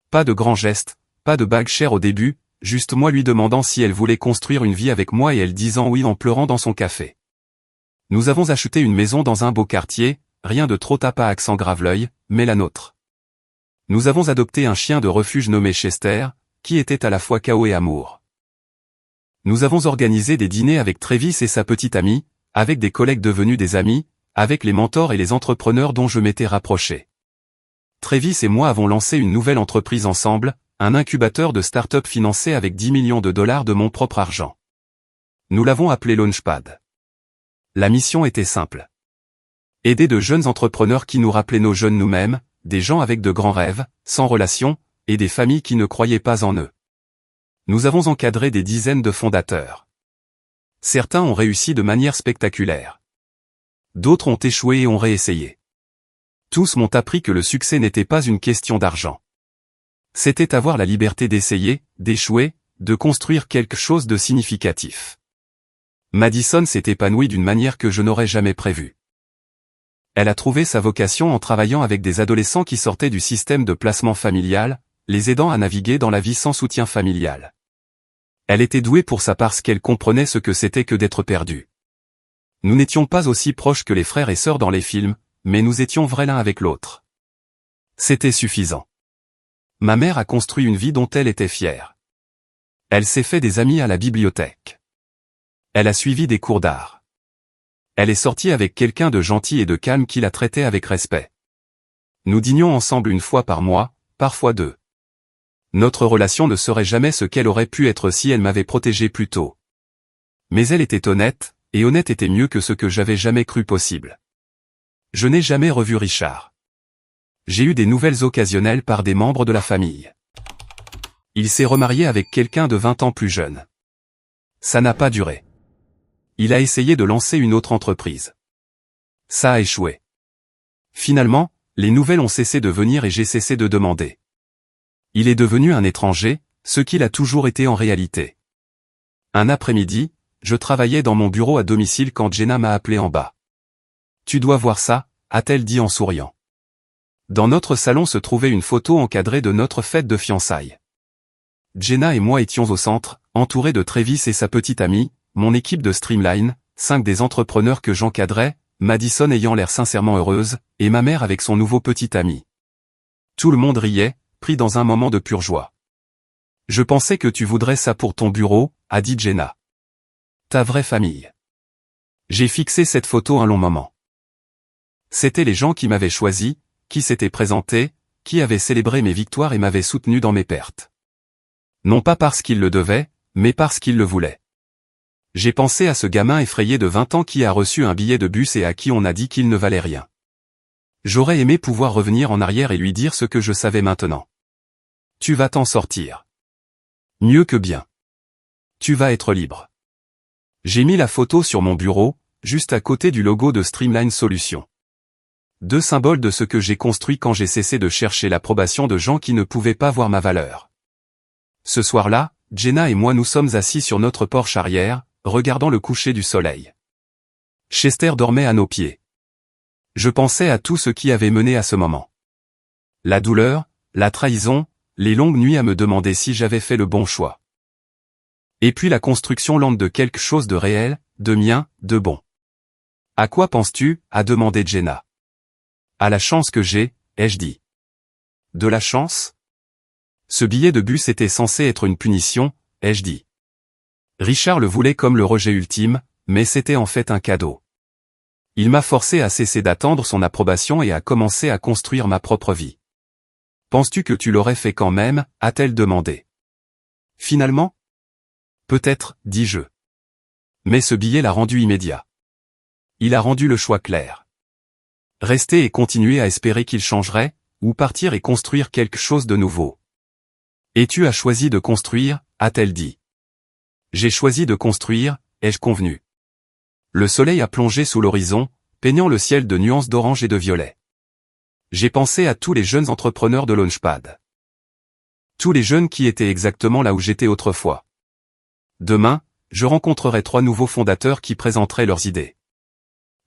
Pas de grands gestes, pas de bague chère au début, juste moi lui demandant si elle voulait construire une vie avec moi et elle disant oui en pleurant dans son café. Nous avons acheté une maison dans un beau quartier, rien de trop tape à accent Graveleuil, mais la nôtre. Nous avons adopté un chien de refuge nommé Chester, qui était à la fois chaos et amour. Nous avons organisé des dîners avec Travis et sa petite amie, avec des collègues devenus des amis, avec les mentors et les entrepreneurs dont je m'étais rapproché. Travis et moi avons lancé une nouvelle entreprise ensemble, un incubateur de start-up financé avec 10 millions de dollars de mon propre argent. Nous l'avons appelé Launchpad. La mission était simple. Aider de jeunes entrepreneurs qui nous rappelaient nos jeunes nous-mêmes, des gens avec de grands rêves, sans relation, et des familles qui ne croyaient pas en eux. Nous avons encadré des dizaines de fondateurs. Certains ont réussi de manière spectaculaire. D'autres ont échoué et ont réessayé. Tous m'ont appris que le succès n'était pas une question d'argent. C'était avoir la liberté d'essayer, d'échouer, de construire quelque chose de significatif. Madison s'est épanouie d'une manière que je n'aurais jamais prévue. Elle a trouvé sa vocation en travaillant avec des adolescents qui sortaient du système de placement familial, les aidant à naviguer dans la vie sans soutien familial. Elle était douée pour ça parce qu'elle comprenait ce que c'était que d'être perdue. Nous n'étions pas aussi proches que les frères et sœurs dans les films, mais nous étions vrais l'un avec l'autre. C'était suffisant. Ma mère a construit une vie dont elle était fière. Elle s'est fait des amis à la bibliothèque. Elle a suivi des cours d'art. Elle est sortie avec quelqu'un de gentil et de calme qui la traitait avec respect. Nous dînions ensemble une fois par mois, parfois 2. Notre relation ne serait jamais ce qu'elle aurait pu être si elle m'avait protégé plus tôt. Mais elle était honnête, et honnête était mieux que ce que j'avais jamais cru possible. Je n'ai jamais revu Richard. J'ai eu des nouvelles occasionnelles par des membres de la famille. Il s'est remarié avec quelqu'un de 20 ans plus jeune. Ça n'a pas duré. Il a essayé de lancer une autre entreprise. Ça a échoué. Finalement, les nouvelles ont cessé de venir et j'ai cessé de demander. Il est devenu un étranger, ce qu'il a toujours été en réalité. Un après-midi, je travaillais dans mon bureau à domicile quand Jenna m'a appelé en bas. « Tu dois voir ça », a-t-elle dit en souriant. Dans notre salon se trouvait une photo encadrée de notre fête de fiançailles. Jenna et moi étions au centre, entourés de Travis et sa petite amie, mon équipe de Streamline, 5 des entrepreneurs que j'encadrais, Madison ayant l'air sincèrement heureuse, et ma mère avec son nouveau petit ami. Tout le monde riait, pris dans un moment de pure joie. « Je pensais que tu voudrais ça pour ton bureau », a dit Jenna. « Ta vraie famille. » J'ai fixé cette photo un long moment. C'étaient les gens qui m'avaient choisi, qui s'étaient présentés, qui avaient célébré mes victoires et m'avaient soutenu dans mes pertes. Non pas parce qu'ils le devaient, mais parce qu'ils le voulaient. J'ai pensé à ce gamin effrayé de 20 ans qui a reçu un billet de bus et à qui on a dit qu'il ne valait rien. J'aurais aimé pouvoir revenir en arrière et lui dire ce que je savais maintenant. Tu vas t'en sortir. Mieux que bien. Tu vas être libre. J'ai mis la photo sur mon bureau, juste à côté du logo de Streamline Solutions. 2 symboles de ce que j'ai construit quand j'ai cessé de chercher l'approbation de gens qui ne pouvaient pas voir ma valeur. Ce soir-là, Jenna et moi nous sommes assis sur notre porche arrière, regardant le coucher du soleil. Chester dormait à nos pieds. Je pensais à tout ce qui avait mené à ce moment. La douleur, la trahison, les longues nuits à me demander si j'avais fait le bon choix. Et puis la construction lente de quelque chose de réel, de mien, de bon. « À quoi penses-tu » a demandé Jenna. « À la chance que j'ai » ai-je dit. « De la chance ?» Ce billet de bus était censé être une punition, ai-je dit. Richard le voulait comme le rejet ultime, mais c'était en fait un cadeau. Il m'a forcé à cesser d'attendre son approbation et à commencer à construire ma propre vie. Penses-tu que tu l'aurais fait quand même, a-t-elle demandé. Finalement ? Peut-être, dis-je. Mais ce billet l'a rendu immédiat. Il a rendu le choix clair. Rester et continuer à espérer qu'il changerait, ou partir et construire quelque chose de nouveau. Et tu as choisi de construire, a-t-elle dit. J'ai choisi de construire, ai-je convenu. Le soleil a plongé sous l'horizon, peignant le ciel de nuances d'orange et de violet. J'ai pensé à tous les jeunes entrepreneurs de Launchpad. Tous les jeunes qui étaient exactement là où j'étais autrefois. Demain, je rencontrerai 3 nouveaux fondateurs qui présenteraient leurs idées.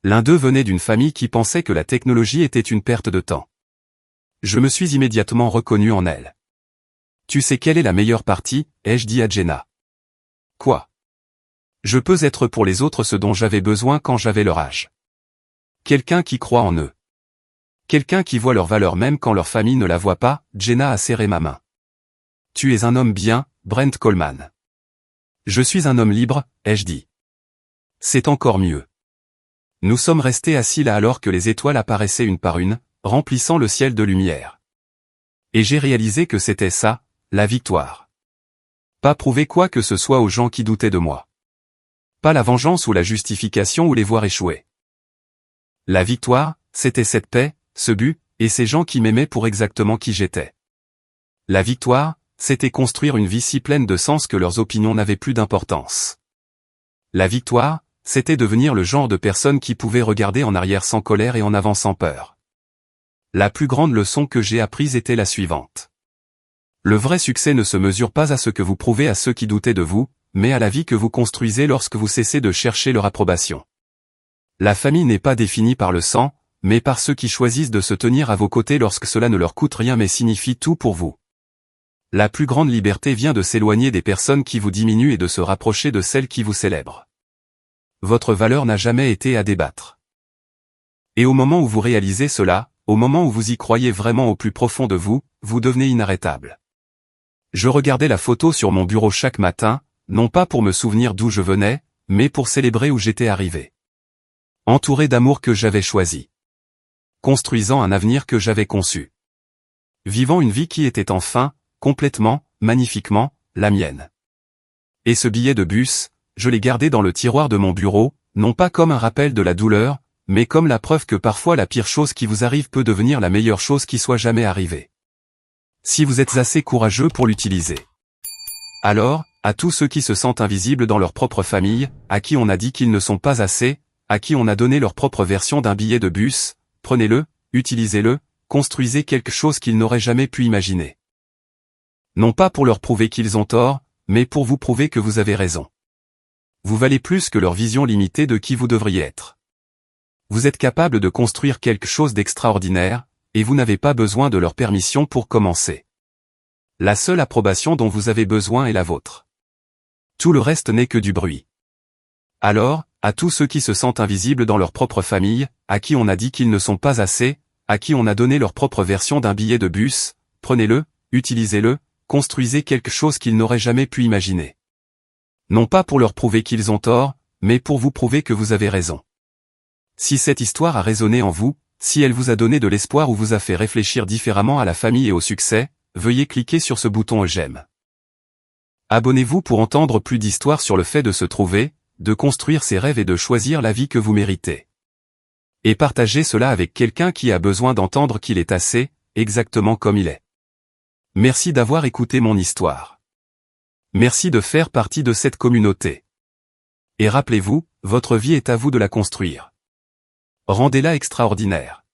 L'un d'eux venait d'une famille qui pensait que la technologie était une perte de temps. Je me suis immédiatement reconnu en elle. Tu sais quelle est la meilleure partie, ai-je dit à Jenna. Quoi? Je peux être pour les autres ce dont j'avais besoin quand j'avais leur âge. Quelqu'un qui croit en eux. Quelqu'un qui voit leur valeur même quand leur famille ne la voit pas, Jenna a serré ma main. Tu es un homme bien, Brent Coleman. Je suis un homme libre, ai-je dit. C'est encore mieux. Nous sommes restés assis là alors que les étoiles apparaissaient une par une, remplissant le ciel de lumière. Et j'ai réalisé que c'était ça, la victoire. Pas prouver quoi que ce soit aux gens qui doutaient de moi. Pas la vengeance ou la justification ou les voir échouer. La victoire, c'était cette paix, ce but, et ces gens qui m'aimaient pour exactement qui j'étais. La victoire, c'était construire une vie si pleine de sens que leurs opinions n'avaient plus d'importance. La victoire, c'était devenir le genre de personne qui pouvait regarder en arrière sans colère et en avant sans peur. La plus grande leçon que j'ai apprise était la suivante. Le vrai succès ne se mesure pas à ce que vous prouvez à ceux qui doutaient de vous, mais à la vie que vous construisez lorsque vous cessez de chercher leur approbation. La famille n'est pas définie par le sang, mais par ceux qui choisissent de se tenir à vos côtés lorsque cela ne leur coûte rien mais signifie tout pour vous. La plus grande liberté vient de s'éloigner des personnes qui vous diminuent et de se rapprocher de celles qui vous célèbrent. Votre valeur n'a jamais été à débattre. Et au moment où vous réalisez cela, au moment où vous y croyez vraiment au plus profond de vous, vous devenez inarrêtable. Je regardais la photo sur mon bureau chaque matin, non pas pour me souvenir d'où je venais, mais pour célébrer où j'étais arrivé. Entouré d'amour que j'avais choisi. Construisant un avenir que j'avais conçu. Vivant une vie qui était enfin, complètement, magnifiquement, la mienne. Et ce billet de bus, je l'ai gardé dans le tiroir de mon bureau, non pas comme un rappel de la douleur, mais comme la preuve que parfois la pire chose qui vous arrive peut devenir la meilleure chose qui soit jamais arrivée. Si vous êtes assez courageux pour l'utiliser. Alors, à tous ceux qui se sentent invisibles dans leur propre famille, à qui on a dit qu'ils ne sont pas assez, à qui on a donné leur propre version d'un billet de bus, prenez-le, utilisez-le, construisez quelque chose qu'ils n'auraient jamais pu imaginer. Non pas pour leur prouver qu'ils ont tort, mais pour vous prouver que vous avez raison. Vous valez plus que leur vision limitée de qui vous devriez être. Vous êtes capable de construire quelque chose d'extraordinaire, et vous n'avez pas besoin de leur permission pour commencer. La seule approbation dont vous avez besoin est la vôtre. Tout le reste n'est que du bruit. Alors, à tous ceux qui se sentent invisibles dans leur propre famille, à qui on a dit qu'ils ne sont pas assez, à qui on a donné leur propre version d'un billet de bus, prenez-le, utilisez-le, construisez quelque chose qu'ils n'auraient jamais pu imaginer. Non pas pour leur prouver qu'ils ont tort, mais pour vous prouver que vous avez raison. Si cette histoire a résonné en vous, si elle vous a donné de l'espoir ou vous a fait réfléchir différemment à la famille et au succès, veuillez cliquer sur ce bouton j'aime. Abonnez-vous pour entendre plus d'histoires sur le fait de se trouver, de construire ses rêves et de choisir la vie que vous méritez. Et partagez cela avec quelqu'un qui a besoin d'entendre qu'il est assez, exactement comme il est. Merci d'avoir écouté mon histoire. Merci de faire partie de cette communauté. Et rappelez-vous, votre vie est à vous de la construire. Rendez-la extraordinaire.